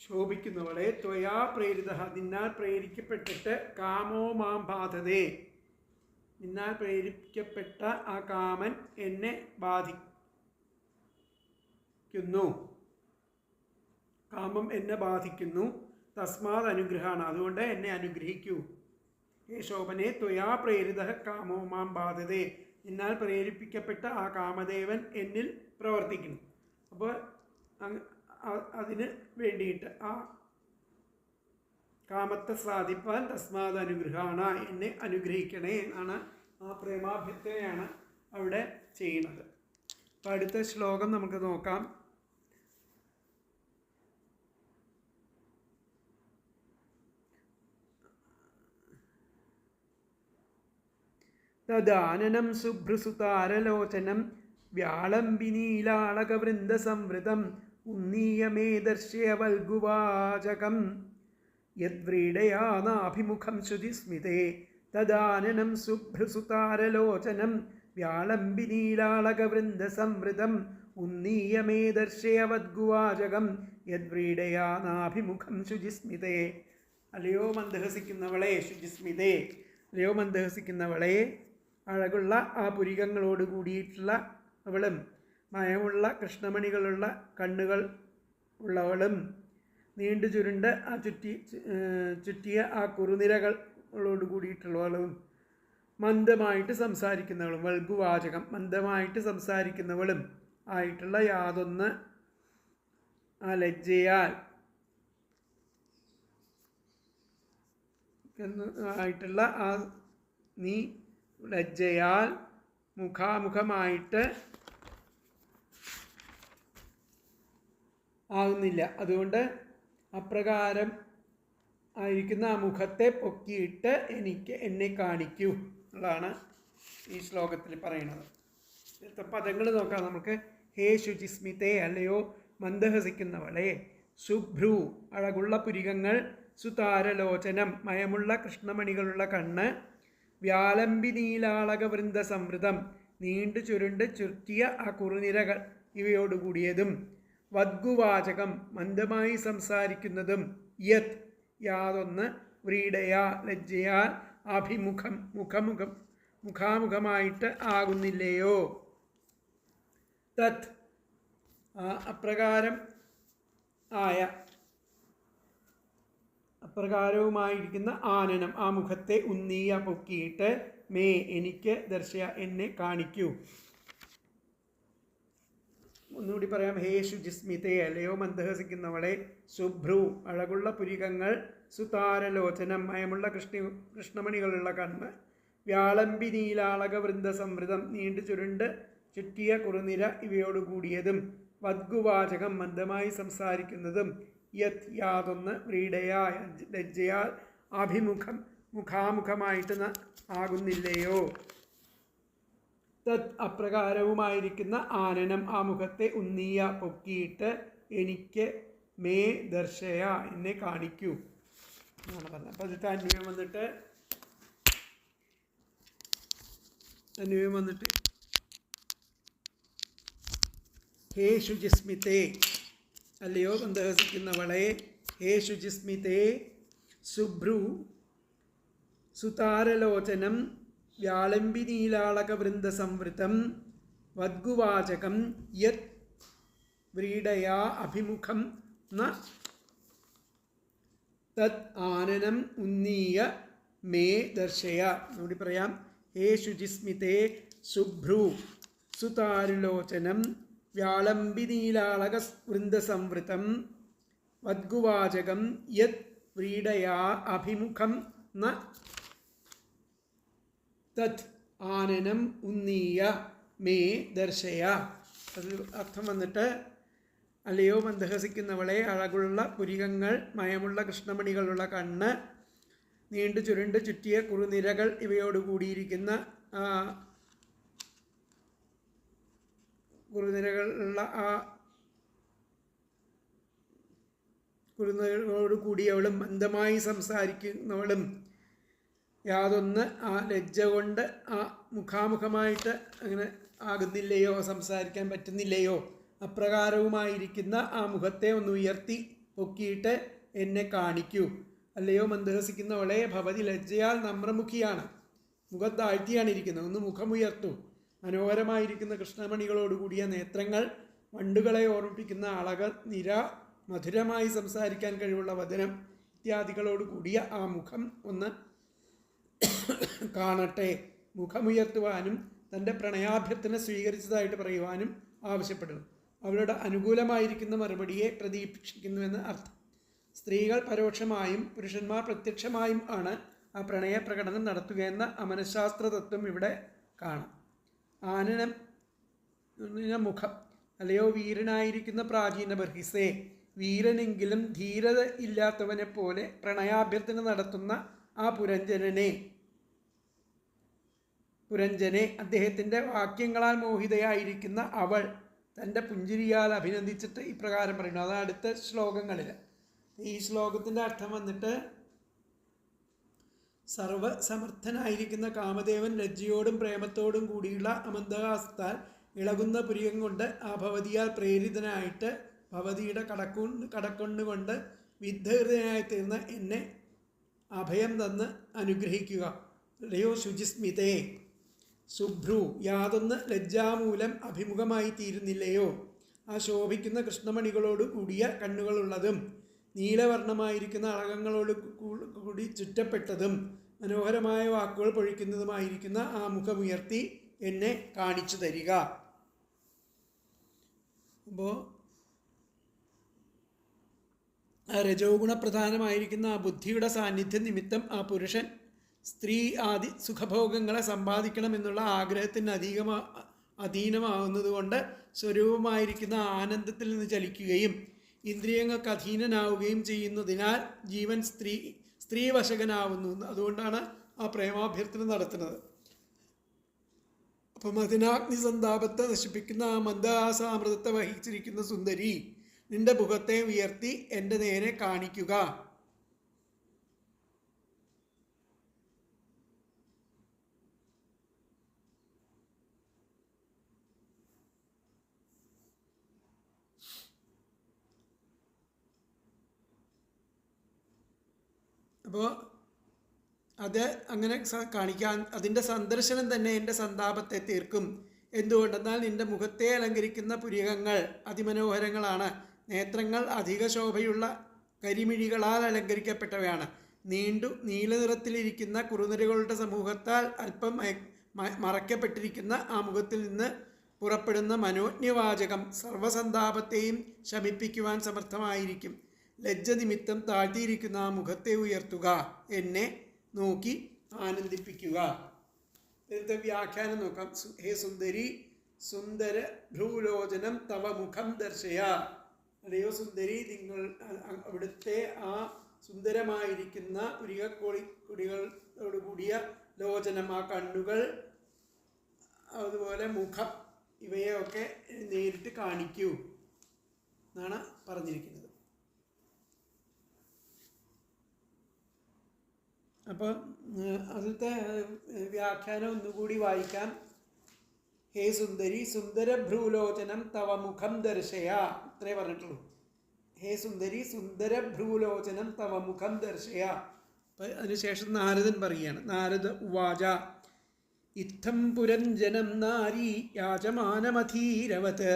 ശോഭിക്കുന്നവളെ, ത്വയാ പ്രേരിത, നിന്നാൽ പ്രേരിക്കപ്പെട്ടിട്ട് കാമോ മാം ബാധതേ, നിന്നാൽ പ്രേരിക്കപ്പെട്ട ആ കാമൻ എന്നെ ബാധിക്കുന്നു. കാമം എന്നെ ബാധിക്കുന്നു. തസ്മാത് അനുഗ്രഹാണ്, അതുകൊണ്ട് എന്നെ അനുഗ്രഹിക്കൂ. ഹേ ശോഭനെ, ത്വയാ പ്രേരിത കാമോ മാം ബാധതേ, എന്നാൽ പ്രേരിപ്പിക്കപ്പെട്ട ആ കാമദേവൻ എന്നിൽ പ്രവർത്തിക്കുന്നു. അപ്പോൾ അതിന് വേണ്ടിയിട്ട് ആ കാമത്തെ സാധിപ്പാൻ തസ്മാത് അനുഗ്രഹാണ്, എന്നെ അനുഗ്രഹിക്കണേ എന്നാണ് ആ പ്രേമാഭ്യർത്ഥനയാണ് അവിടെ ചെയ്യുന്നത്. അപ്പോൾ അടുത്ത ശ്ലോകം നമുക്ക് നോക്കാം. തദാനനം ശുഭ്രസുതാരലോചനം വ്യാളംബിനീലാളകവൃന്ദസംവൃതം ഉന്നീയമേ ദർശയവൽഗുവാചകം യദ്വ്രീഡയാനാഭിമുഖം ശ്രുതിസ്മിതേ. തദാനനം ശുഭ്രസുതാരലോചനം വ്യാളംബിനീലാളകവൃന്ദസംവൃതം ഉന്നീയമേ ദർശയവദ്ഗുവാചകം യദ്വ്രീഡയാനാഭിമുഖം ശുചിസ്മിതേ. അല്ലയോ മന്ദഹസിക്കുന്നവളെ, ശുചിസ്മിതേ, അല്ലയോ മന്ദഹസിക്കുന്നവളെ, അഴകുള്ള ആ പുരികങ്ങളോട് കൂടിയിട്ടുള്ള അവളും മയമുള്ള കൃഷ്ണമണികളുള്ള കണ്ണുകൾ ഉള്ളവളും നീണ്ടു ചുരുണ്ട് ആ ചുറ്റിയ ആ കുറുനിരകളോട് കൂടിയിട്ടുള്ളവളും മന്ദമായിട്ട് സംസാരിക്കുന്നവളും, വൽഗുവാചകം മന്ദമായിട്ട് സംസാരിക്കുന്നവളും ആയിട്ടുള്ള യാതൊന്ന് ആ ലജ്ജയാൽ ആയിട്ടുള്ള ആ നീ ലജ്ജയാൽ മുഖാമുഖമായിട്ട് ആകുന്നില്ല. അതുകൊണ്ട് അപ്രകാരം ആയിരിക്കുന്ന ആ മുഖത്തെ പൊക്കിയിട്ട് എന്നെ കാണിക്കൂ എന്നുള്ളതാണ് ഈ ശ്ലോകത്തിൽ പറയുന്നത്. ഇന്നത്തെ പദങ്ങൾ നോക്കാം നമുക്ക്. ഹേ ശുചിസ്മിതേ, അല്ലയോ മന്ദഹസിക്കുന്നവളെ, ശുഭ്രു അഴകുള്ള പുരികങ്ങൾ, സുതാരലോചനം മയമുള്ള കൃഷ്ണമണികളുള്ള കണ്ണ്, വ്യാലംബി നീലാളകവൃന്ദ സംവൃതം നീണ്ടു ചുരുണ്ട് ചുറ്റിയ ആ കുറുനിരകൾ ഇവയോടുകൂടിയതും, വദ്ഗുവാചകം മന്ദമായി സംസാരിക്കുന്നതും, യത് യാതൊന്ന്, വ്രീഡയാ ലജ്ജയാൽ, അഭിമുഖം മുഖാമുഖമായിട്ട് ആകുന്നില്ലയോ. തത് അപ്രകാരവുമായിരിക്കുന്ന ആനനം ആ മുഖത്തെ ഉന്നീയ പൊക്കിയിട്ട് മേ എനിക്ക് ദർശയ എന്നെ കാണിക്കൂ. ഒന്നുകൂടി പറയാം. ഹേ ശുചിസ്മിതേ, അല്ലയോ മന്ദഹസിക്കുന്നവളെ, ശുഭ്രു അഴകുള്ള പുരികങ്ങൾ, സുതാരലോചനം മയമുള്ള കൃഷ്ണമണികളുള്ള കണ്ണ്, വ്യാളംബി നീലാളക വൃന്ദ സംവൃതം നീണ്ടു ചുരുണ്ട് ചുറ്റിയ കുറുനിര ഇവയോടുകൂടിയതും, വദ്ഗുവാചകം മന്ദമായി സംസാരിക്കുന്നതും യത് യാതൊന്ന് വ്രീഡയാ ലജ്ജയാൽ മുഖാമുഖമായിട്ട് ആകുന്നില്ലയോ. തത് അപ്രകാരവുമായിരിക്കുന്ന ആനനം ആ മുഖത്തെ ഉന്നീയ പൊക്കിയിട്ട് എനിക്ക് മേ ദർശയ എന്നെ കാണിക്കൂ എന്നാണ് പറഞ്ഞത്. അപ്പം അതിലത്തെ അന്വയം വന്നിട്ട് ഹേ ശുചിസ്മിതേ, അല്ലയോ മന്ദഹസിക്കുന്നവളെ, ഹേ ശുചിസ്മിതേ ശുഭ്രു സുതാരലോചനം വ്യാളംബിനീലാളകവൃന്ദസംവൃതം വദ്ഗുവാചകം യത് വ്രീഡയാ അഭിമുഖം ന തത് ആനനം ഉന്നീയ മേ ദർശയ. കൂടി പറയാം. ഹേ ശുചിസ്മിതേ ശുഭ്രു സുതാരുലോചനം വ്യാളംബിനീലാളക വൃന്ദസംവൃതം വദ്ഗുവാചകം യത് വ്രീഡയാ അഭിമുഖം ന തത് ആനനം ഉന്നീയ മേ ദർശയ. അതിൽ അർത്ഥം വന്നിട്ട്, അല്ലയോ മന്ദഹസിക്കുന്നവളെ, അഴകുള്ള പുരികങ്ങൾ, മയമുള്ള കൃഷ്ണമണികളുള്ള കണ്ണ്, നീണ്ടു ചുരുണ്ട് ചുറ്റിയ കുറുനിരകൾ ഇവയോടുകൂടിയിരിക്കുന്ന കുറുനിരകളുള്ള കുറുനിരകളോട് കൂടിയവളും മന്ദമായി സംസാരിക്കുന്നവളും യാതൊന്ന് ലജ്ജ കൊണ്ട് മുഖാമുഖമായിട്ട് അങ്ങനെ ആകുന്നില്ലയോ, സംസാരിക്കാൻ പറ്റുന്നില്ലയോ. അപ്രകാരവുമായിരിക്കുന്ന ആ മുഖത്തെ ഒന്ന് ഉയർത്തി പൊക്കിയിട്ട് എന്നെ കാണിക്കൂ. അല്ലയോ മന്ദഹസിക്കുന്നവളെ, ഭവതി ലജ്ജയാൽ നമ്രമുഖിയാണ്, മുഖം താഴ്ത്തിയാണ് ഇരിക്കുന്നത്. ഒന്ന് മുഖമുയർത്തു. മനോഹരമായിരിക്കുന്ന കൃഷ്ണമണികളോടുകൂടിയ നേത്രങ്ങൾ, വണ്ടുകളെ ഓർമ്മിപ്പിക്കുന്ന അളക നിര, മധുരമായി സംസാരിക്കാൻ കഴിവുള്ള വദനം ഇത്യാദികളോട് കൂടിയ ആ മുഖം ഒന്ന് കാണട്ടെ. മുഖമുയർത്തുവാനും തൻ്റെ പ്രണയാഭ്യർത്ഥന സ്വീകരിച്ചതായിട്ട് പറയുവാനും ആവശ്യപ്പെടുന്നു. അവരുടെ അനുകൂലമായിരിക്കുന്ന മറുപടിയെ പ്രതീക്ഷിക്കുന്നുവെന്ന് അർത്ഥം. സ്ത്രീകൾ പരോക്ഷമായും പുരുഷന്മാർ പ്രത്യക്ഷമായും ആണ് ആ പ്രണയ പ്രകടനം നടത്തുകയെന്ന മനഃശാസ്ത്ര തത്വം ഇവിടെ കാണാം. ആനനം മുഖം. അല്ലയോ വീരനായിരിക്കുന്ന പ്രാചീന ബർഹിസേ, വീരനെങ്കിലും ധീരത ഇല്ലാത്തവനെ പോലെ പ്രണയാഭ്യർത്ഥന നടത്തുന്ന ആ പുരഞ്ജനെ അദ്ദേഹത്തിൻ്റെ വാക്യങ്ങളാൽ മോഹിതയായിരിക്കുന്ന അവൾ തൻ്റെ പുഞ്ചിരിയാൽ അഭിനന്ദിച്ചിട്ട് ഇപ്രകാരം പറയുന്നു. അതാണ് അടുത്ത ശ്ലോകങ്ങളിൽ. ഈ ശ്ലോകത്തിൻ്റെ അർത്ഥം വന്നിട്ട്, സർവസമർത്ഥനായിരിക്കുന്ന കാമദേവൻ ലജ്ജയോടും പ്രേമത്തോടും കൂടിയുള്ള അമന്ദഹാസത്താൽ ഇളകുന്ന പുരികം കൊണ്ട് ആ ഭവതിയാൽ പ്രേരിതനായിട്ട് ഭവതിയുടെ കടക്കൊണ്ടുകൊണ്ട് വിദ്ധഹൃദയനായി തീർന്ന എന്നെ അഭയം തന്ന് അനുഗ്രഹിക്കുക. ലയോ ശുചിസ്മിതേ ശുഭ്രു, യാതൊന്ന് ലജ്ജാമൂലം അഭിമുഖമായി തീരുന്നില്ലയോ. ആ ശോഭിക്കുന്ന കൃഷ്ണമണികളോട് കൂടിയ കണ്ണുകളുള്ളതും നീലവർണ്ണമായിരിക്കുന്ന അളകങ്ങളോട് കൂടി ചുറ്റപ്പെട്ടതും മനോഹരമായ വാക്കുകൾ പൊഴിക്കുന്നതുമായിരിക്കുന്ന ആ മുഖമുയർത്തി എന്നെ കാണിച്ചു തരിക. അപ്പോൾ രജോ ഗുണപ്രധാനമായിരിക്കുന്ന ആ ബുദ്ധിയുടെ സാന്നിധ്യം നിമിത്തം ആ പുരുഷൻ സ്ത്രീ ആദി സുഖഭോഗങ്ങളെ സമ്പാദിക്കണമെന്നുള്ള ആഗ്രഹത്തിന് അധീനമാകുന്നത് കൊണ്ട് സ്വരൂപമായിരിക്കുന്ന ആനന്ദത്തിൽ നിന്ന് ചലിക്കുകയും ഇന്ദ്രിയങ്ങൾക്ക് അധീനനാവുകയും ചെയ്യുന്നതിനാൽ ജീവൻ സ്ത്രീവശകനാവുന്നു. അതുകൊണ്ടാണ് ആ പ്രേമാഭ്യർത്ഥന നടത്തുന്നത്. അപ്പം അതിനാഗ്നി സന്താപത്തെ നശിപ്പിക്കുന്ന ആ മന്ദഹാസാമൃതത്തെ വഹിച്ചിരിക്കുന്ന സുന്ദരി, നിന്റെ മുഖത്തെ ഉയർത്തി എൻ്റെ നേരെ കാണിക്കുക. അപ്പോൾ അത് അങ്ങനെ കാണിക്കാൻ, അതിൻ്റെ സന്ദർശനം തന്നെ എൻ്റെ സന്താപത്തെ തീർക്കും. എന്തുകൊണ്ടെന്നാൽ നിൻ്റെ മുഖത്തെ അലങ്കരിക്കുന്ന പുരികങ്ങൾ അതിമനോഹരങ്ങളാണ്. നേത്രങ്ങൾ അധിക ശോഭയുള്ള കരിമിഴികളാൽ അലങ്കരിക്കപ്പെട്ടവയാണ്. നീലനിറത്തിലിരിക്കുന്ന കുറുനിരകളുടെ സമൂഹത്താൽ അല്പം മറയ്ക്കപ്പെട്ടിരിക്കുന്ന ആ മുഖത്തിൽ നിന്ന് പുറപ്പെടുന്ന മനോജ്ഞവാചകം സർവസന്താപത്തെയും ശമിപ്പിക്കുവാൻ സമർത്ഥമായിരിക്കും. ലജ്ജ നിമിത്തം താഴ്ത്തിയിരിക്കുന്ന ആ മുഖത്തെ ഉയർത്തുക, എന്നെ നോക്കി ആനന്ദിപ്പിക്കുക. ഇതിൻ്റെ വ്യാഖ്യാനം നോക്കാം. ഹേ സുന്ദരി, സുന്ദര ഭ്രൂലോചനം തവ മുഖം ദർശയ. അല്ലയോ സുന്ദരി, നിങ്ങൾ അവിടുത്തെ ആ സുന്ദരമായിരിക്കുന്ന കുടികളോടുകൂടിയ ലോചനം, ആ കണ്ണുകൾ, അതുപോലെ മുഖം, ഇവയൊക്കെ നേരിട്ട് കാണിക്കൂ എന്നാണ് പറഞ്ഞിരിക്കുന്നത്. അപ്പോൾ അതിലത്തെ വ്യാഖ്യാനം ഒന്നുകൂടി വായിക്കാം. ഹേ സുന്ദരി, സുന്ദരഭ്രൂലോചനം തവ മുഖം ദർശയ, ഇത്രേ പറഞ്ഞിട്ടുള്ളൂ. ഹേ സുന്ദരി, സുന്ദരഭ്രൂലോചനം തവ മുഖം ദർശയ. അപ്പം അതിനുശേഷം നാരദൻ പറയുകയാണ്. നാരദ ഉവാച ഇത്തം പുരഞ്ജനം നാരി യാജമാനമധീരവത്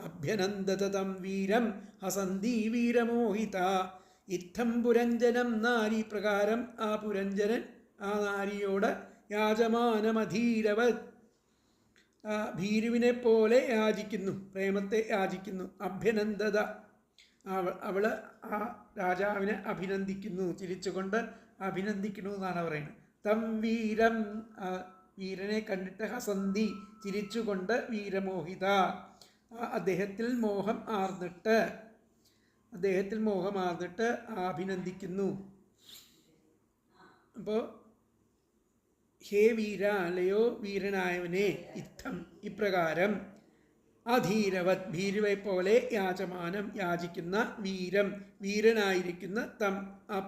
അഭ്യനന്ദത തം വീരം ഹസന്തി വീരമോഹിത. ഇത്തം പുരഞ്ജനം നാരി, പ്രകാരം ആ പുരഞ്ജനൻ ആ നാരിയോട് യാജമാനമധീരവത്, ഭീരുവിനെ പോലെ യാചിക്കുന്നു, പ്രേമത്തെ യാചിക്കുന്നു. അഭ്യനന്ദത, അവള് ആ രാജാവിനെ അഭിനന്ദിക്കുന്നു, ചിരിച്ചുകൊണ്ട് അഭിനന്ദിക്കുന്നു എന്നാണ് പറയുന്നത്. തം വീരം, വീരനെ കണ്ടിട്ട് ഹസന്തി, ചിരിച്ചുകൊണ്ട്, വീരമോഹിത, അദ്ദേഹത്തിൽ മോഹം ആർന്നിട്ട് അഭിനന്ദിക്കുന്നു. അപ്പോൾ ഹേ വീര, അല്ലയോ വീരനായവനെ, ഇത്തം ഇപ്രകാരം, അധീരവത് ഭീരുവെ പോലെ, യാചമാനം യാചിക്കുന്ന, വീരം വീരനായിരിക്കുന്ന, തം ആ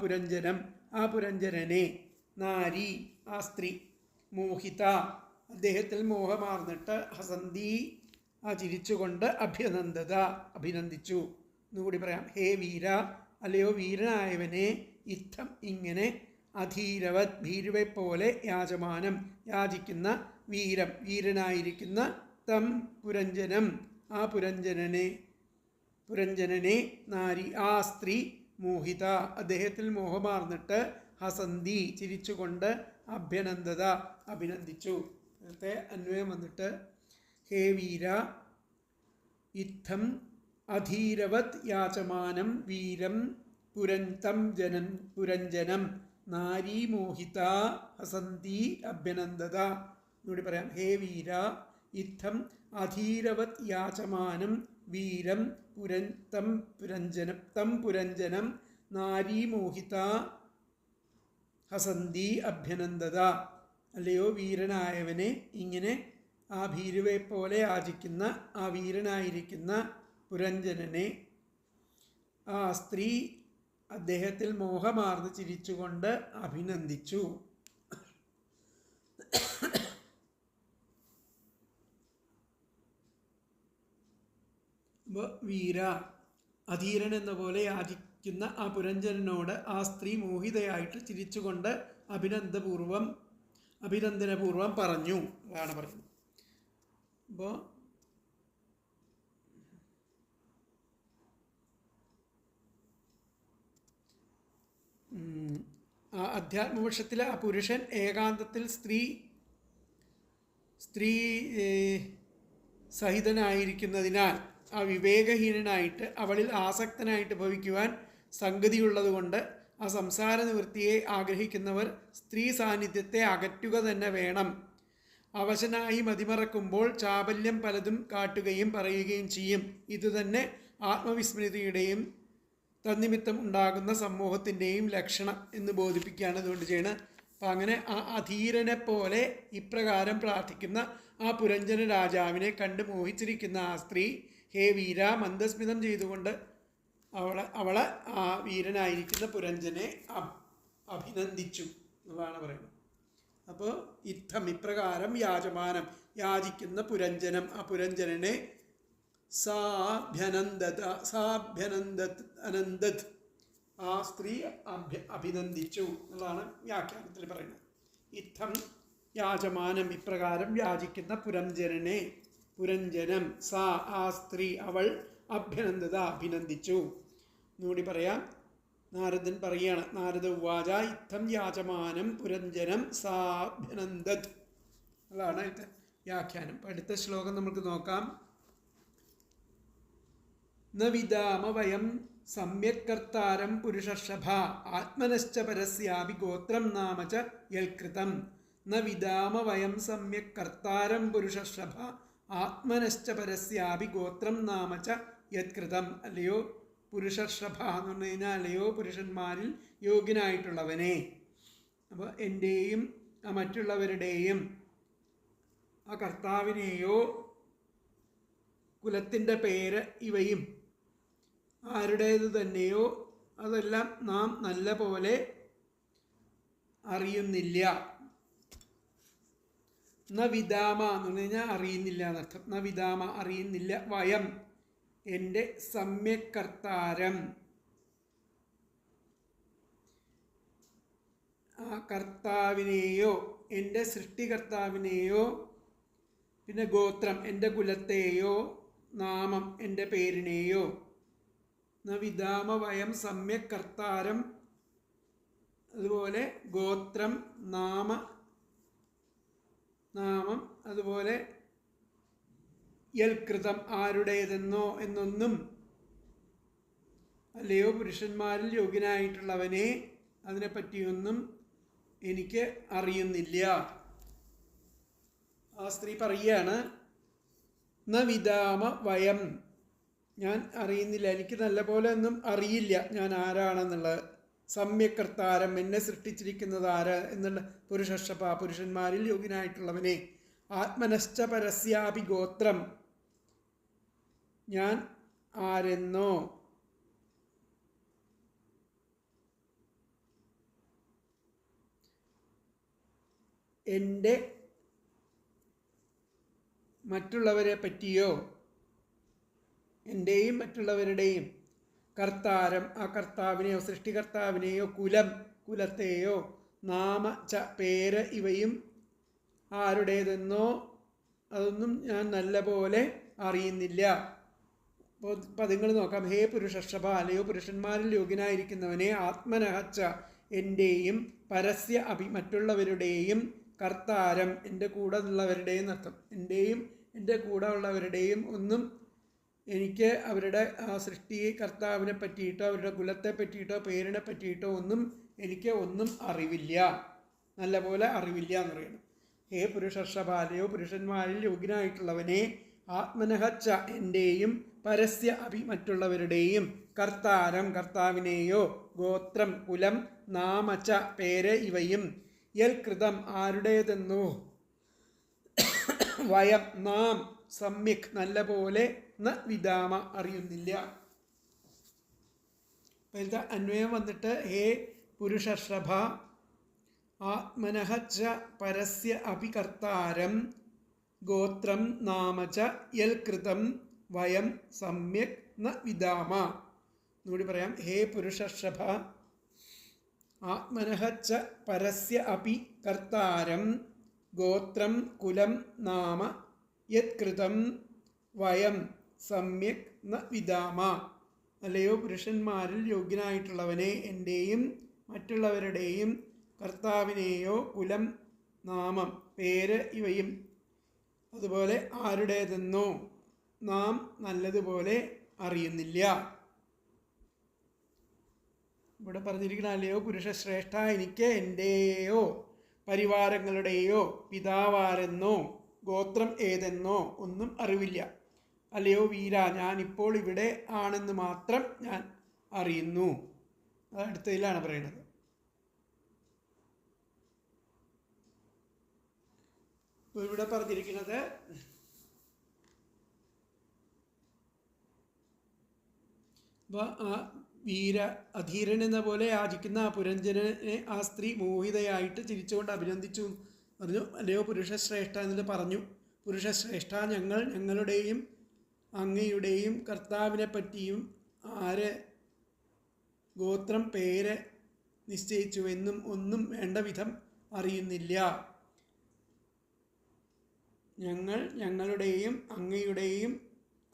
പുരഞ്ജനനെ, നാരി ആ സ്ത്രീ, മോഹിത അദ്ദേഹത്തിൽ മോഹമാർന്നിട്ട്, ഹസന്തി ആ ചിരിച്ചുകൊണ്ട്, അഭിനന്ദിച്ചു. എന്നുകൂടി പറയാം. ഹേ വീര, അല്ലയോ വീരനായവനെ, ഇത്തം ഇങ്ങനെ, അധീരവത് ഭീരുവെ പോലെ, യാചമാനം യാചിക്കുന്ന, വീരനായിരിക്കുന്ന, തം പുരഞ്ജനം ആ പുരഞ്ജനനെ, നാരി ആ സ്ത്രീ, മോഹിത അദ്ദേഹത്തിൽ മോഹമാർന്നിട്ട്, ഹസന്തി ചിരിച്ചുകൊണ്ട്, അഭിനന്ദിച്ചു. നേരത്തെ അന്വയം വന്നിട്ട് ഹേ വീര, ഇത്തം അധീരവത് യാചമാനം വീരം പുരഞ്ജനം നാരീ മോഹിത ഹസന്തി അഭ്യനന്ദത. എന്നൂടി പറയാം. ഹേ വീര, ഇത്തം അധീരവത് യാചമാനം വീരം പുരഞ്ജനം നാരീ മോഹിത ഹസന്തി അഭ്യനന്ദത. അല്ലയോ വീരനായവനെ, ഇങ്ങനെ ആ ഭീരുവെ പോലെ യാചിക്കുന്ന, ആ വീരനായിരിക്കുന്ന പുരഞ്ജനനെ ആ സ്ത്രീ അദ്ദേഹത്തിൽ മോഹമാർന്ന് ചിരിച്ചുകൊണ്ട് അഭിനന്ദിച്ചു. വീര, അധീരൻ എന്ന പോലെ യാചിക്കുന്ന ആ പുരഞ്ജനോട് ആ സ്ത്രീ മോഹിതയായിട്ട് ചിരിച്ചുകൊണ്ട് അഭിനന്ദനപൂർവം പറഞ്ഞു അതാണ് പറയുന്നത്. അപ്പോൾ ആ അധ്യാത്മപക്ഷത്തിലെ ആ പുരുഷൻ ഏകാന്തത്തിൽ സ്ത്രീ സഹിതനായിരിക്കുന്നതിനാൽ ആ വിവേകഹീനനായിട്ട് അവളിൽ ആസക്തനായിട്ട് ഭവിക്കുവാൻ സംഗതിയുള്ളതുകൊണ്ട് ആ സംസാര നിവൃത്തിയെ ആഗ്രഹിക്കുന്നവർ സ്ത്രീ സാന്നിധ്യത്തെ അകറ്റുക തന്നെ വേണം. അവശനായി മതിമറക്കുമ്പോൾ ചാബല്യം പലതും കാട്ടുകയും പറയുകയും ചെയ്യും. ഇതുതന്നെ ആത്മവിസ്മൃതിയുടെയും തന്നിമിത്തം ഉണ്ടാകുന്ന സമൂഹത്തിൻ്റെയും ലക്ഷണം എന്ന് ബോധിപ്പിക്കുകയാണ് അതുകൊണ്ട് ചെയ്യണത്. അപ്പം അങ്ങനെ ആ അധീരനെ പോലെ ഇപ്രകാരം പ്രാർത്ഥിക്കുന്ന ആ പുരഞ്ജന രാജാവിനെ കണ്ട് മോഹിച്ചിരിക്കുന്ന ആ സ്ത്രീ ഹേ വീര മന്ദസ്മിതം ചെയ്തുകൊണ്ട് അവളെ ആ വീരനായിരിക്കുന്ന പുരഞ്ജനെ അഭിനന്ദിച്ചു എന്നതാണ് പറയുന്നത്. അപ്പോൾ ഇപ്രകാരം യാചമാനം യാചിക്കുന്ന പുരഞ്ജനം, ആ പുരഞ്ജനനെ അനന്ദത് ആ സ്ത്രീ അഭിനന്ദിച്ചു എന്നുള്ളതാണ് വ്യാഖ്യാനത്തിൽ പറയുന്നത്. ഇത്തം യാചമാനം ഇപ്രകാരം യാചിക്കുന്ന പുരഞ്ജനം ആ സ്ത്രീ അവൾ അഭിനന്ദിച്ചു. എന്നുകൂടി പറയാം. നാരദൻ പറയുകയാണ്. നാരദ ഉവാച ഇത്തം യാചമാനം പുരഞ്ജനം സാഭ്യനന്ദത് അതാണ് അതിൻ്റെ വ്യാഖ്യാനം. അടുത്ത ശ്ലോകം നമുക്ക് നോക്കാം. ന വിദാമ വയം സമ്യക് കർത്താരം പുരുഷർഷഭ ആത്മനശ്ച പരസ്യാപി ഗോത്രം നാമ ച യൽകൃതം. ന വിദാമ വയം സമ്യക് കർത്താരം പുരുഷർഷഭ ആത്മനശ്ച പരസ്യാപി ഗോത്രം നാമ ച യത്കൃതം. അല്ലയോ പുരുഷർഷഭ എന്ന് പറഞ്ഞു കഴിഞ്ഞാൽ അല്ലയോ പുരുഷന്മാരിൽ യോഗ്യനായിട്ടുള്ളവനെ. അപ്പോൾ എൻ്റെയും മറ്റുള്ളവരുടെയും ആ കർത്താവിനെയോ കുലത്തിൻ്റെ പേര് ഇവയും ആരുടേത് തന്നെയോ അതെല്ലാം നാം നല്ല പോലെ അറിയുന്നില്ല. ന വിദാമ എന്ന് പറഞ്ഞു കഴിഞ്ഞാൽ അറിയുന്നില്ല എന്നർത്ഥം. ന വിദാമ അറിയുന്നില്ല. വയം എൻ്റെ സമ്യക് കർത്താരം ആ കർത്താവിനെയോ എൻ്റെ സൃഷ്ടികർത്താവിനെയോ പിന്നെ ഗോത്രം എൻ്റെ കുലത്തെയോ നാമം എൻ്റെ പേരിനെയോ. ന വിദാമ വയം സമ്യക് കർത്താരം. അതുപോലെ ഗോത്രം നാമം അതുപോലെ യൽകൃതം ആരുടേതെന്നോ എന്നൊന്നും അല്ലയോ പുരുഷന്മാരിൽ യോഗ്യനായിട്ടുള്ളവനെ അതിനെപ്പറ്റിയൊന്നും എനിക്ക് അറിയുന്നില്ല. ആ സ്ത്രീ പറയുകയാണ് ന വിദാമ വയം ഞാൻ അറിയുന്നില്ല, എനിക്ക് നല്ലപോലെ ഒന്നും അറിയില്ല ഞാൻ ആരാണെന്നുള്ളത്. സമ്യകർത്താരം എന്നെ സൃഷ്ടിച്ചിരിക്കുന്നത് ആര് എന്നുള്ള പുരുഷർഷഭ പുരുഷന്മാരിൽ യോഗ്യനായിട്ടുള്ളവനെ. ആത്മനശ്ച പരസ്യാപി ഗോത്രം ഞാൻ ആരെന്നോ എൻ്റെ മറ്റുള്ളവരെ പറ്റിയോ എൻ്റെയും മറ്റുള്ളവരുടെയും കർത്താരം ആ കർത്താവിനെയോ സൃഷ്ടികർത്താവിനെയോ കുലത്തെയോ നാമ ച പേര് ഇവയും ആരുടേതെന്നോ അതൊന്നും ഞാൻ നല്ല പോലെ അറിയുന്നില്ല. അപ്പോൾ പദങ്ങൾ നോക്കാം. ഹേ പുരുഷർഷഭ അല്ലയോ പുരുഷന്മാരിൽ യോഗ്യനായിരിക്കുന്നവനെ. ആത്മനഹച്ച എൻ്റെയും പരസ്യ മറ്റുള്ളവരുടെയും കർത്താരം എൻ്റെ കൂടെ ഉള്ളവരുടെയും അർത്ഥം. എൻ്റെയും എൻ്റെ കൂടെ ഉള്ളവരുടെയും ഒന്നും എനിക്ക് അവരുടെ സൃഷ്ടി കർത്താവിനെ പറ്റിയിട്ടോ അവരുടെ കുലത്തെ പറ്റിയിട്ടോ പേരിനെ പറ്റിയിട്ടോ എനിക്ക് ഒന്നും അറിവില്ല, നല്ലപോലെ അറിവില്ല എന്ന് പറയുന്നു. ഹേ പുരുഷർഷഭ അല്ലയോ പുരുഷന്മാരിൽ യോഗ്യനായിട്ടുള്ളവനെ. ആത്മനഹച്ച എൻ്റെയും പരസ്യ മറ്റുള്ളവരുടെയും കർത്താരം കർത്താവിനെയോ ഗോത്രം കുലം നാമച്ച പേര് ഇവയും യൽകൃതം ആരുടേതെന്നോ വയം നാം സമ്യക് നല്ല പോലെ ന വിദാമ അറിയുന്നില്ല. അപ്പോൾ അന്വയം വന്നിട്ട് ഹേ പുരുഷർഷഭ ആത്മനഃ ച പരസ്യ അഭികർത്താരം ഗോത്രം നാമ ച യൽകൃതം വയം സമ്യക് ന വിദാമ. എന്നുകൂടി പറയാം. ഹേ പുരുഷർഷഭ ആത്മനഃ ച പരസ്യ അപി കർത്താരം ഗോത്രം കുലം നാമ യത്കൃതം വയം സമ്യക് ന വിദാമ. അല്ലയോ പുരുഷന്മാരിൽ യോഗ്യനായിട്ടുള്ളവനെ, എൻ്റെയും മറ്റുള്ളവരുടെയും കർത്താവിനെയോ കുലം നാമം പേര് ഇവയും അതുപോലെ ആരുടേതെന്നോ നാം നല്ലതുപോലെ അറിയുന്നില്ല. ഇവിടെ പറഞ്ഞിരിക്കുന്ന അല്ലയോ പുരുഷശ്രേഷ്ഠ, എനിക്ക് എൻ്റെയോ പരിവാരങ്ങളുടെയോ പിതാവാരെന്നോ ഗോത്രം ഏതെന്നോ ഒന്നും അറിവില്ല. അല്ലയോ വീര, ഞാനിപ്പോൾ ഇവിടെ ആണെന്ന് മാത്രം ഞാൻ അറിയുന്നു. അത് അടുത്തതിലാണ് പറയുന്നത്. ഇവിടെ പറഞ്ഞിരിക്കുന്നത് വീര അധീരൻ എന്ന പോലെ യാചിക്കുന്ന ആ പുരഞ്ജനെ ആ സ്ത്രീ മോഹിതയായിട്ട് ചിരിച്ചുകൊണ്ട് അഭിനന്ദിച്ചു പറഞ്ഞു. അല്ലയോ പുരുഷശ്രേഷ്ഠ എന്നത് പറഞ്ഞു. പുരുഷശ്രേഷ്ഠ, ഞങ്ങളുടെയും അങ്ങയുടെയും കർത്താവിനെ പറ്റിയും ആര് ഗോത്രം പേര് നിശ്ചയിച്ചുവെന്നും ഒന്നും വേണ്ട വിധം അറിയുന്നില്ല. ഞങ്ങളുടെയും അങ്ങയുടെയും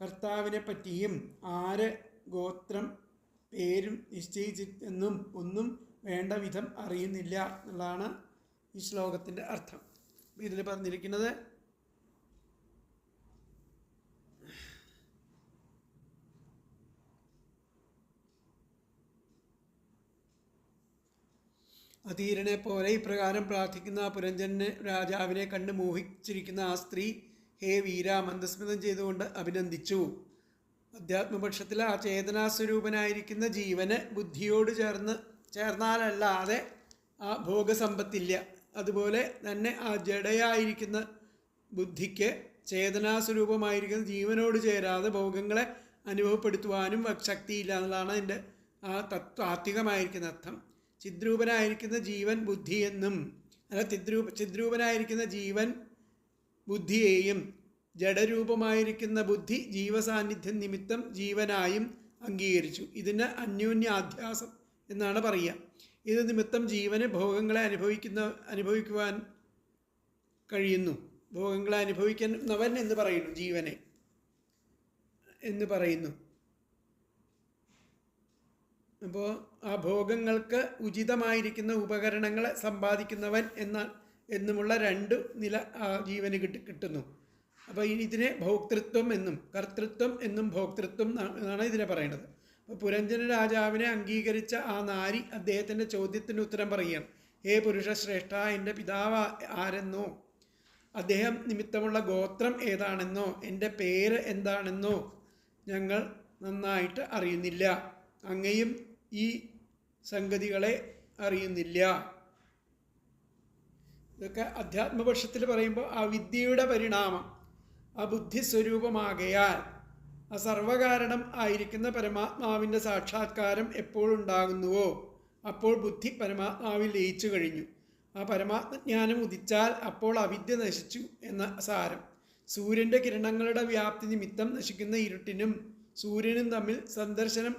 കർത്താവിനെ പറ്റിയും ആര് ഗോത്രം പേരും നിശ്ചയിച്ചെന്നും ഒന്നും വേണ്ട വിധം അറിയുന്നില്ല എന്നുള്ളതാണ് ഈ ശ്ലോകത്തിൻ്റെ അർത്ഥം. ഇതിൽ പറഞ്ഞിരിക്കുന്നത് അധീരനെ പോലെ ഇപ്രകാരം പ്രാർത്ഥിക്കുന്ന ആ പുരഞ്ജനെ രാജാവിനെ കണ്ട് മോഹിച്ചിരിക്കുന്ന ആ സ്ത്രീ ഹേ വീര മന്ദസ്മിതം ചെയ്തുകൊണ്ട് അഭിനന്ദിച്ചു. അധ്യാത്മപക്ഷത്തിൽ ആ ചേതനാസ്വരൂപനായിരിക്കുന്ന ജീവന് ബുദ്ധിയോട് ചേർന്നാലല്ലാതെ ആ ഭോഗസമ്പത്തില്ല. അതുപോലെ തന്നെ ആ ജഡയായിരിക്കുന്ന ബുദ്ധിക്ക് ചേതനാസ്വരൂപമായിരിക്കുന്ന ജീവനോട് ചേരാതെ ഭോഗങ്ങളെ അനുഭവപ്പെടുത്തുവാനും ശക്തിയില്ല എന്നുള്ളതാണ് അതിൻ്റെ ആ താത്വികമായിരിക്കുന്ന അർത്ഥം. ചിദ്രൂപനായിരിക്കുന്ന ജീവൻ ബുദ്ധിയെന്നും ചിദ്രൂപനായിരിക്കുന്ന ജീവൻ ബുദ്ധിയെയും ജഡരൂപമായിരിക്കുന്ന ബുദ്ധി ജീവസാന്നിധ്യം നിമിത്തം ജീവനായും അംഗീകരിച്ചു. ഇതിന് അന്യോന്യാധ്യാസം എന്നാണ് പറയുക. ഇത് നിമിത്തം ജീവന് ഭോഗങ്ങളെ അനുഭവിക്കുവാൻ കഴിയുന്നു. ഭോഗങ്ങളെ അനുഭവിക്കുന്നവൻ എന്ന് പറയുന്നു, ജീവനെ എന്ന് പറയുന്നു. അപ്പോൾ ആ ഭോഗങ്ങൾക്ക് ഉചിതമായിരിക്കുന്ന ഉപകരണങ്ങളെ സമ്പാദിക്കുന്നവൻ എന്നുമുള്ള രണ്ട് നില ആ ജീവന് കിട്ടുന്നു. അപ്പോൾ ഇതിനെ ഭോക്തൃത്വം എന്നും കർത്തൃത്വം എന്നും ഭോക്തൃത്വം എന്നാണ് ഇതിനെ പറയുന്നത്. അപ്പോൾ പുരഞ്ജന രാജാവിനെ അംഗീകരിച്ച ആ നാരി അദ്ദേഹത്തിൻ്റെ ചോദ്യത്തിന് ഉത്തരം പറയുകയാണ്. ഹേ പുരുഷശ്രേഷ്ഠ, എൻ്റെ പിതാവ് ആരെന്നോ അദ്ദേഹം നിമിത്തമുള്ള ഗോത്രം ഏതാണെന്നോ എൻ്റെ പേര് എന്താണെന്നോ ഞങ്ങൾ നന്നായിട്ട് അറിയുന്നില്ല. അങ്ങയും ഈ സംഗതികളെ അറിയുന്നില്ല. ഇതൊക്കെ അധ്യാത്മപക്ഷത്തിൽ പറയുമ്പോൾ ആ വിദ്യയുടെ പരിണാമം, ആ ബുദ്ധിസ്വരൂപമാകയാൽ ആ സർവകാരണം ആയിരിക്കുന്ന പരമാത്മാവിൻ്റെ സാക്ഷാത്കാരം എപ്പോഴുണ്ടാകുന്നുവോ അപ്പോൾ ബുദ്ധി പരമാത്മാവിൽ ലയിച്ചു കഴിഞ്ഞു. ആ പരമാത്മജ്ഞാനം ഉദിച്ചാൽ അപ്പോൾ അവിദ്യ നശിച്ചു എന്ന സാരം. സൂര്യൻ്റെ കിരണങ്ങളുടെ വ്യാപ്തി നിമിത്തം നശിക്കുന്ന ഇരുട്ടിനും സൂര്യനും തമ്മിൽ സന്ദർശനം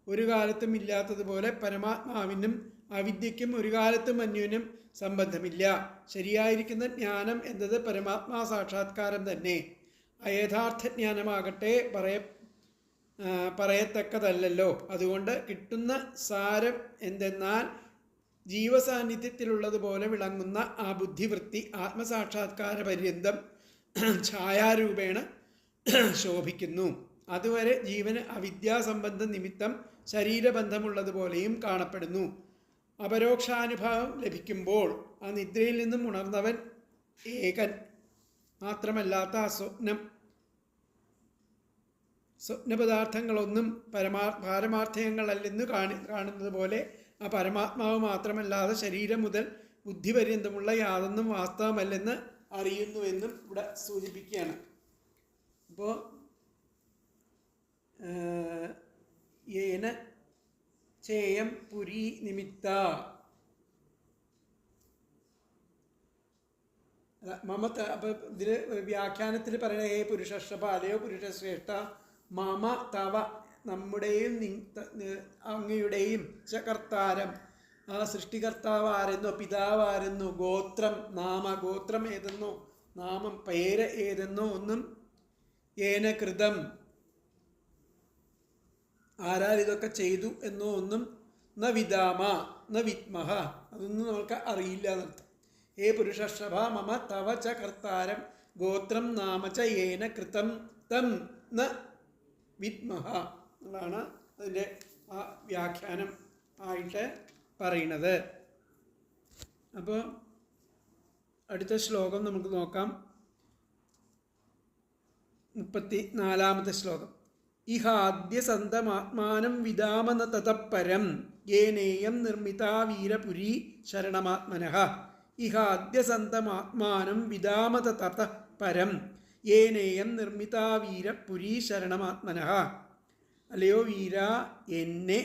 ഒരു കാലത്തും ഇല്ലാത്തതുപോലെ പരമാത്മാവിനും അവിദ്യയ്ക്കും ഒരു കാലത്തും അന്യോന്യം സംബന്ധമില്ല. ശരിയായിരിക്കുന്ന ജ്ഞാനം എന്നത് പരമാത്മാ സാക്ഷാത്കാരം തന്നെ. യഥാർത്ഥ ജ്ഞാനമാകട്ടെ പറയത്തക്കതല്ലല്ലോ. അതുകൊണ്ട് കിട്ടുന്ന സാരം എന്തെന്നാൽ ജീവസാന്നിധ്യത്തിലുള്ളതുപോലെ വിളങ്ങുന്ന ആ ബുദ്ധിവൃത്തി ആത്മസാക്ഷാത്കാര പര്യന്തം ഛായാരൂപേണ ശോഭിക്കുന്നു. അതുവരെ ജീവന് അവിദ്യാസംബന്ധ നിമിത്തം ശരീരബന്ധമുള്ളതുപോലെയും കാണപ്പെടുന്നു. അപരോക്ഷാനുഭവം ലഭിക്കുമ്പോൾ ആ നിദ്രയിൽ നിന്നും ഉണർന്നവൻ ഏകൻ മാത്രമല്ലാത്ത ആ സ്വപ്നപദാർത്ഥങ്ങളൊന്നും പാരമാർത്ഥ്യങ്ങളല്ലെന്ന് കാണുന്നത് പോലെ ആ പരമാത്മാവ് മാത്രമല്ലാതെ ശരീരം മുതൽ ബുദ്ധിപര്യന്തമുള്ള യാതൊന്നും വാസ്തവമല്ലെന്ന് അറിയുന്നുവെന്നും ഇവിടെ സൂചിപ്പിക്കുകയാണ്. അപ്പോൾ യേന ചേയം പുരി നിമിത്ത അപ്പോൾ ഇതിൽ വ്യാഖ്യാനത്തിൽ പറയുന്ന ഹേ പുരുഷശ്രഭ അല്ലയോ പുരുഷശ്രേഷ്ഠ, മമ തവ നമ്മുടെയും അങ്ങയുടെയും ചകർത്താരം ആ സൃഷ്ടികർത്താവ് ആരെന്നോ പിതാവ് ആരെന്നോ ഗോത്രം ഗോത്രം ഏതെന്നോ നാമം പേര് ഏതെന്നോ ഒന്നും ഏന കൃതം ആരാൽ ഇതൊക്കെ ചെയ്തു എന്നോ ഒന്നും ന വിദാമ ന വിദ്മഹ അതൊന്നും നമ്മൾക്ക് അറിയില്ല എന്നർത്ഥം. ഹേ പുരുഷശ്രഭ മമ തവ ച കർത്താരം ഗോത്രം നാമ ച ഏന കൃതം തം ന വിദ്മഹ എന്നാണ് അതിൻ്റെ ആ വ്യാഖ്യാനം ആയിട്ട് പറയുന്നത്. അപ്പോൾ അടുത്ത ശ്ലോകം നമുക്ക് നോക്കാം. 34-ാമത്തെ ശ്ലോകം. ഇഹാദ്യ സന്തമാത്മാനം വിദാമന തതഃപരം യേനേയം നിർമ്മിതാ വീരപുരീ ശരണമാത്മനഃ. ഇഹാദ്യ സന്തമാത്മാനം വിദാമത തതഃ പരം യേനേയം നിർമ്മിതാ വീരപുരീ ശരണമാത്മനഃ. അല്ലയോ വീര, എന്നെ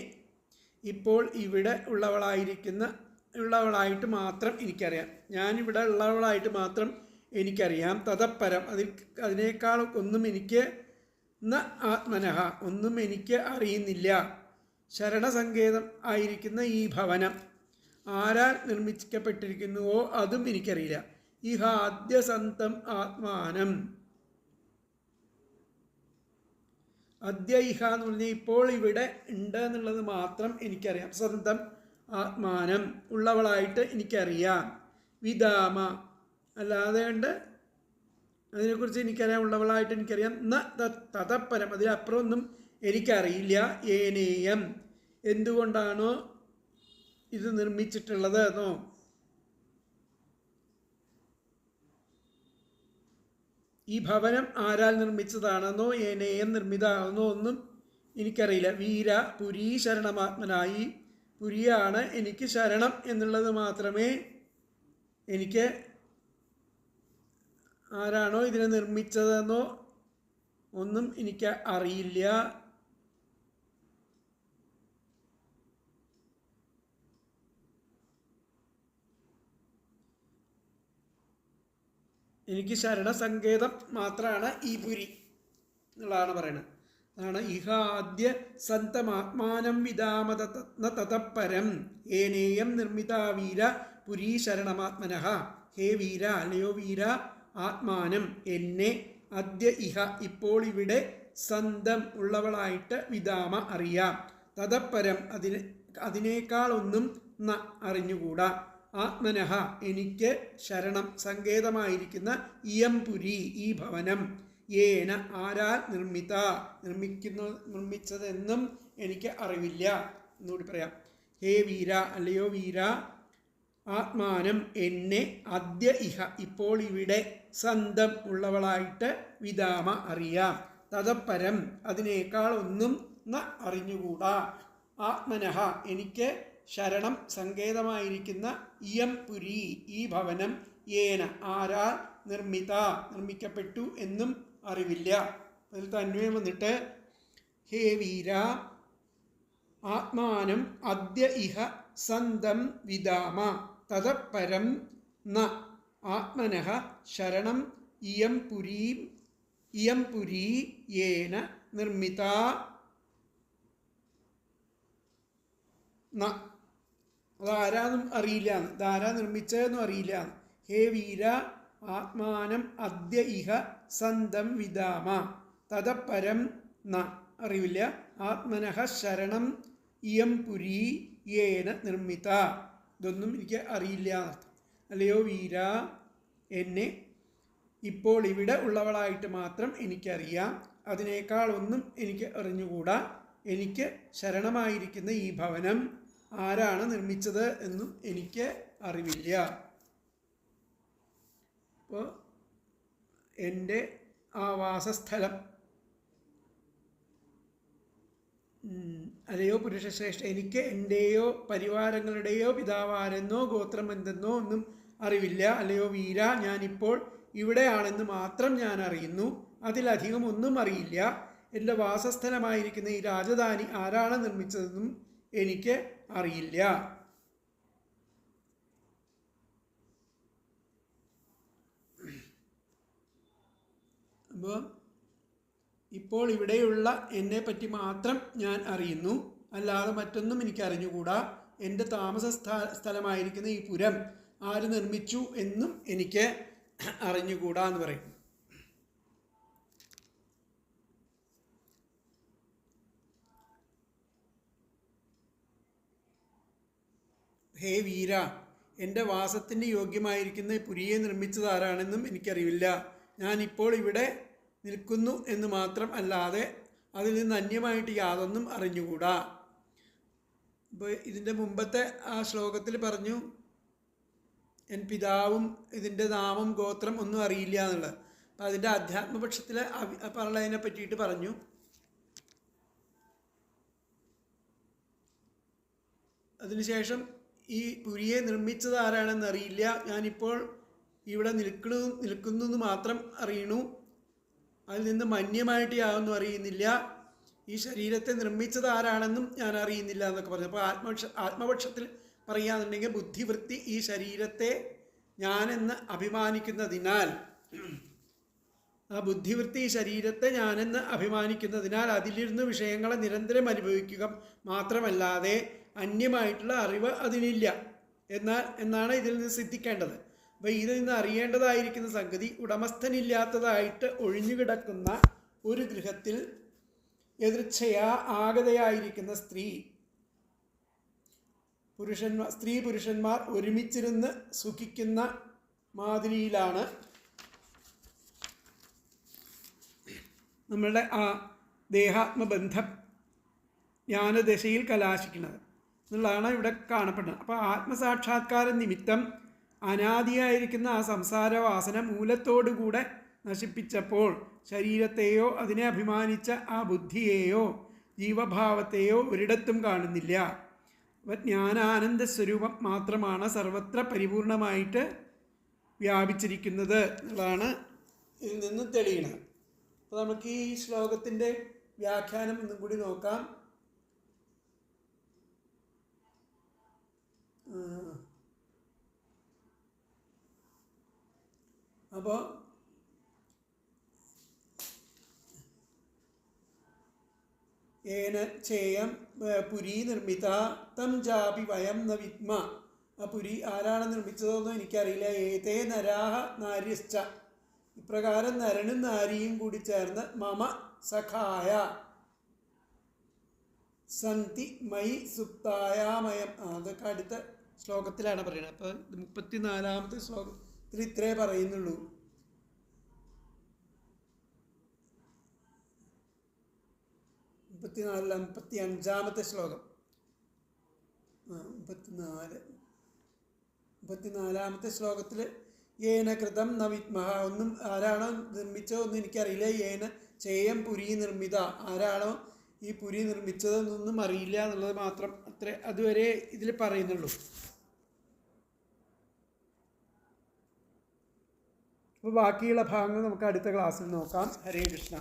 ഇപ്പോൾ ഇവിടെ ഉള്ളവളായിട്ട് മാത്രം എനിക്കറിയാം. ഞാനിവിടെ ഉള്ളവളായിട്ട് മാത്രം എനിക്കറിയാം. തതഃപരം അതിനേക്കാൾ ഒന്നും എനിക്ക് ന ആത്മനഃ ഒന്നും എനിക്ക് അറിയുന്നില്ല. ശരണസങ്കേതം ആയിരിക്കുന്ന ഈ ഭവനം ആരാൽ നിർമ്മിക്കപ്പെട്ടിരിക്കുന്നുവോ അതും എനിക്കറിയില്ല. ഇഹ അദ്യസന്തം ആത്മാനം. അദ്യ ഇഹ എന്ന് പറഞ്ഞാൽ ഇപ്പോൾ ഇവിടെ ഉണ്ട് എന്നുള്ളത് മാത്രം എനിക്കറിയാം. സ്വന്തം ആത്മാനം ഉള്ളവളായിട്ട് എനിക്കറിയാം. വിദാമ അല്ലാതെ കൊണ്ട് അതിനെക്കുറിച്ച് എനിക്കറിയാം, ഉള്ളവളായിട്ട് എനിക്കറിയാം. ന തതഃപരം അതിലപ്പുറം ഒന്നും എനിക്കറിയില്ല. ഏനേയം എന്തുകൊണ്ടാണോ ഇത് നിർമ്മിച്ചിട്ടുള്ളത് എന്നോ ഈ ഭവനം ആരാൽ നിർമ്മിച്ചതാണെന്നോ ഏനേയം നിർമ്മിതമാണെന്നോ ഒന്നും എനിക്കറിയില്ല. വീര പുരീ ശരണമാത്മനായി, പുരിയാണ് എനിക്ക് ശരണം എന്നുള്ളത് മാത്രമേ എനിക്ക് ആരാണോ ഇതിനെ നിർമ്മിച്ചതെന്നോ ഒന്നും എനിക്ക് അറിയില്ല. എനിക്ക് ശരണസങ്കേതം മാത്രമാണ് ഈ പുരി എന്നുള്ളതാണ് പറയുന്നത്. അതാണ് ഇഹ ആദ്യ സന്തമാത്മാനം വിദാമത തതപ്പരം ഏനേയം നിർമ്മിത വീര പുരീ ശരണമാത്മനഃ. ഹേ വീര, അല്ലയോ വീര, ആത്മാനം എന്നെ, അദ്യ ഇഹ ഇപ്പോൾ ഇവിടെ, സന്തം ഉള്ളവളായിട്ട്, വിദാമ അറിയാം, തതപ്പരം അതിനേക്കാളൊന്നും ന അറിഞ്ഞുകൂടാ, ആത്മനഃ എനിക്ക് ശരണം സങ്കേതമായിരിക്കുന്ന ഇയം പുരി ഈ ഭവനം, ഏന ആരാൽ നിർമ്മിച്ചതെന്നും എനിക്ക് അറിവില്ല. എന്നുകൂടി പറയാം. ഹേ വീര, അല്ലയോ വീര, ആത്മാനം എന്നെ, അദ്യ ഇഹ ഇപ്പോൾ ഇവിടെ, സന്തം ഉള്ളവളായിട്ട്, വിദാമ അറിയാം, തതപ്പരം അതിനേക്കാൾ ഒന്നും ന അറിഞ്ഞുകൂടാ, ആത്മനഃ എനിക്ക് ശരണം സങ്കേതമായിരിക്കുന്ന ഇയം പുരി ഈ ഭവനം, ഏന ആരാൽ നിർമ്മിക്കപ്പെട്ടു എന്നും അറിവില്ല. അതിൽ തന്വയം വന്നിട്ട് ഹേ വീര, ആത്മാനം അദ്യ ഇഹ സന്തം വിദാമ, തതപ്പരം ന ആത്മനഃ ശരണം ഇയം പുരി യേന നിർമ്മിത ന. അതാരാന്നും അറിയില്ല, ഇതാരാ നിർമ്മിച്ചതെന്നും അറിയില്ല. ഹേ വീര, ആത്മാനം അദ്യ ഇഹ സന്തം വിദാമ, തതപ്പരം ന അറിവില്ല, ആത്മനഃ ശരണം ഇയം പുരി യേന നിർമ്മിത, ഇതൊന്നും എനിക്ക് അറിയില്ല എന്നർത്ഥം. അല്ലയോ വീര, എന്നെ ഇപ്പോൾ ഇവിടെ ഉള്ളവളായിട്ട് മാത്രം എനിക്കറിയാം, അതിനേക്കാളൊന്നും എനിക്ക് അറിഞ്ഞുകൂടാ, എനിക്ക് ശരണമായിരിക്കുന്ന ഈ ഭവനം ആരാണ് നിർമ്മിച്ചത് എന്നും എനിക്ക് അറിവില്ല. അപ്പോൾ എൻ്റെ ആ വാസസ്ഥലം, അല്ലയോ പുരുഷശ്രേഷ്ഠ, എനിക്ക് എൻ്റെയോ പരിവാരങ്ങളുടെയോ പിതാവാരെന്നോ ഗോത്രം എന്തെന്നോ ഒന്നും അറിവില്ല. അല്ലയോ വീര, ഞാനിപ്പോൾ ഇവിടെയാണെന്ന് മാത്രം ഞാൻ അറിയുന്നു, അതിലധികം ഒന്നും അറിയില്ല. എൻ്റെ വാസസ്ഥലമായിരിക്കുന്ന ഈ രാജധാനി ആരാണ് നിർമ്മിച്ചതെന്നും എനിക്ക് അറിയില്ല. അപ്പോൾ ഇപ്പോൾ ഇവിടെയുള്ള എന്നെ പറ്റി മാത്രം ഞാൻ അറിയുന്നു, അല്ലാതെ മറ്റൊന്നും എനിക്ക് അറിഞ്ഞുകൂടാ. എൻ്റെ താമസ സ്ഥലമായിരിക്കുന്ന ഈ പുരം ആര് നിർമ്മിച്ചു എന്നും എനിക്ക് അറിഞ്ഞുകൂടാ എന്ന് പറയും. ഹേ വീര, എൻ്റെ വാസത്തിന് യോഗ്യമായിരിക്കുന്ന പുരിയെ നിർമ്മിച്ചത് ആരാണെന്നും എനിക്കറിവില്ല. ഞാനിപ്പോൾ ഇവിടെ നിൽക്കുന്നു എന്ന് മാത്രം അല്ലാതെ അതിൽ നിന്ന് അന്യമായിട്ട് യാതൊന്നും അറിഞ്ഞുകൂടാ. ഇപ്പോൾ ഇതിൻ്റെ മുമ്പത്തെ ആ ശ്ലോകത്തിൽ പറഞ്ഞു എൻ പിതാവും ഇതിൻ്റെ നാമം ഗോത്രം ഒന്നും അറിയില്ല എന്നുള്ളത്. അപ്പം അതിൻ്റെ അധ്യാത്മപക്ഷത്തിൽ പറയുന്നതിനെ പറ്റിയിട്ട് പറഞ്ഞു. അതിനുശേഷം ഈ പുരിയെ നിർമ്മിച്ചത് ആരാണെന്ന് അറിയില്ല, ഞാനിപ്പോൾ ഇവിടെ നിൽക്കുന്നു എന്ന് മാത്രം അറിയണു, അതിൽ നിന്ന് മന്യമായിട്ട് യാതൊന്നും അറിയുന്നില്ല, ഈ ശരീരത്തെ നിർമ്മിച്ചത് ആരാണെന്നും ഞാൻ അറിയുന്നില്ല എന്നൊക്കെ പറഞ്ഞു. അപ്പോൾ ആത്മപക്ഷത്തിൽ പറയുകയാണെന്നുണ്ടെങ്കിൽ ബുദ്ധിവൃത്തി ഈ ശരീരത്തെ ഞാനെന്ന് അഭിമാനിക്കുന്നതിനാൽ, ആ ബുദ്ധിവൃത്തി ഈ ശരീരത്തെ ഞാനെന്ന് അഭിമാനിക്കുന്നതിനാൽ അതിലിരുന്ന് വിഷയങ്ങളെ നിരന്തരം അനുഭവിക്കുക മാത്രമല്ലാതെ അന്യമായിട്ടുള്ള അറിവ് അതിനില്ല എന്നാണ് ഇതിൽ നിന്ന് സിദ്ധിക്കേണ്ടത്. അപ്പോൾ ഇതിൽ നിന്ന് അറിയേണ്ടതായിരിക്കുന്ന സംഗതി, ഉടമസ്ഥനില്ലാത്തതായിട്ട് ഒഴിഞ്ഞുകിടക്കുന്ന ഒരു ഗൃഹത്തിൽ എതിർച്ഛയാ ആഗതയായിരിക്കുന്ന സ്ത്രീ പുരുഷന്മാർ ഒരുമിച്ചിരുന്ന് സുഖിക്കുന്ന മാതിരിയിലാണ് നമ്മളുടെ ആ ദേഹാത്മബന്ധം ജ്ഞാനദശയിൽ കലാശിക്കുന്നത് എന്നുള്ളതാണ് ഇവിടെ കാണപ്പെടുന്നത്. അപ്പോൾ ആത്മസാക്ഷാത്കാര നിമിത്തം അനാദിയായിരിക്കുന്ന ആ സംസാരവാസന മൂലത്തോടുകൂടെ നശിപ്പിച്ചപ്പോൾ ശരീരത്തെയോ അതിനെ അഭിമാനിച്ച ആ ബുദ്ധിയെയോ ജീവഭാവത്തെയോ ഒരിടത്തും കാണുന്നില്ല. അപ്പം ജ്ഞാനാനന്ദ സ്വരൂപം മാത്രമാണ് സർവത്ര പരിപൂർണമായിട്ട് വ്യാപിച്ചിരിക്കുന്നത് എന്നുള്ളതാണ് ഇതിൽ നിന്നും തെളിയണത്. അപ്പോൾ നമുക്ക് ഈ ശ്ലോകത്തിൻ്റെ വ്യാഖ്യാനം ഒന്നും കൂടി നോക്കാം. അപ്പോൾ ഏന ചേയം പുരി നിർമ്മിത തം ജാപി വയം ന വിദ്മ. ആ പുരി ആരാണ് നിർമ്മിച്ചതെന്നും എനിക്കറിയില്ല. ഏതേ നരാഹ നാര്യശ്ച. ഇപ്രകാരം നരനും നാരിയും കൂടി ചേർന്ന് മമ സഖായ സന്തി മൈ സുപ്തായാമയം. അതൊക്കെ അടുത്ത ശ്ലോകത്തിലാണ് പറയുന്നത്. അപ്പോൾ 34ാമത്തെ ശ്ലോകത്തിൽ ഇത്രേ പറയുന്നുള്ളൂ. 55ാമത്തെ ശ്ലോകം. 54ാമത്തെ ശ്ലോകത്തിൽ ഏന കൃതം ന വിദ്മഹ. ഒന്നും ആരാണോ നിർമ്മിച്ചതോ ഒന്നും എനിക്കറിയില്ല. ഏന ചേയം പുരി നിർമ്മിത. ആരാണോ ഈ പുരി നിർമ്മിച്ചതെന്നൊന്നും അറിയില്ല എന്നുള്ളത് മാത്രം അതുവരെ ഇതിൽ പറയുന്നുള്ളൂ. അപ്പോൾ ബാക്കിയുള്ള ഭാഗങ്ങൾ നമുക്ക് അടുത്ത ക്ലാസ്സിൽ നോക്കാം. ഹരേ കൃഷ്ണ.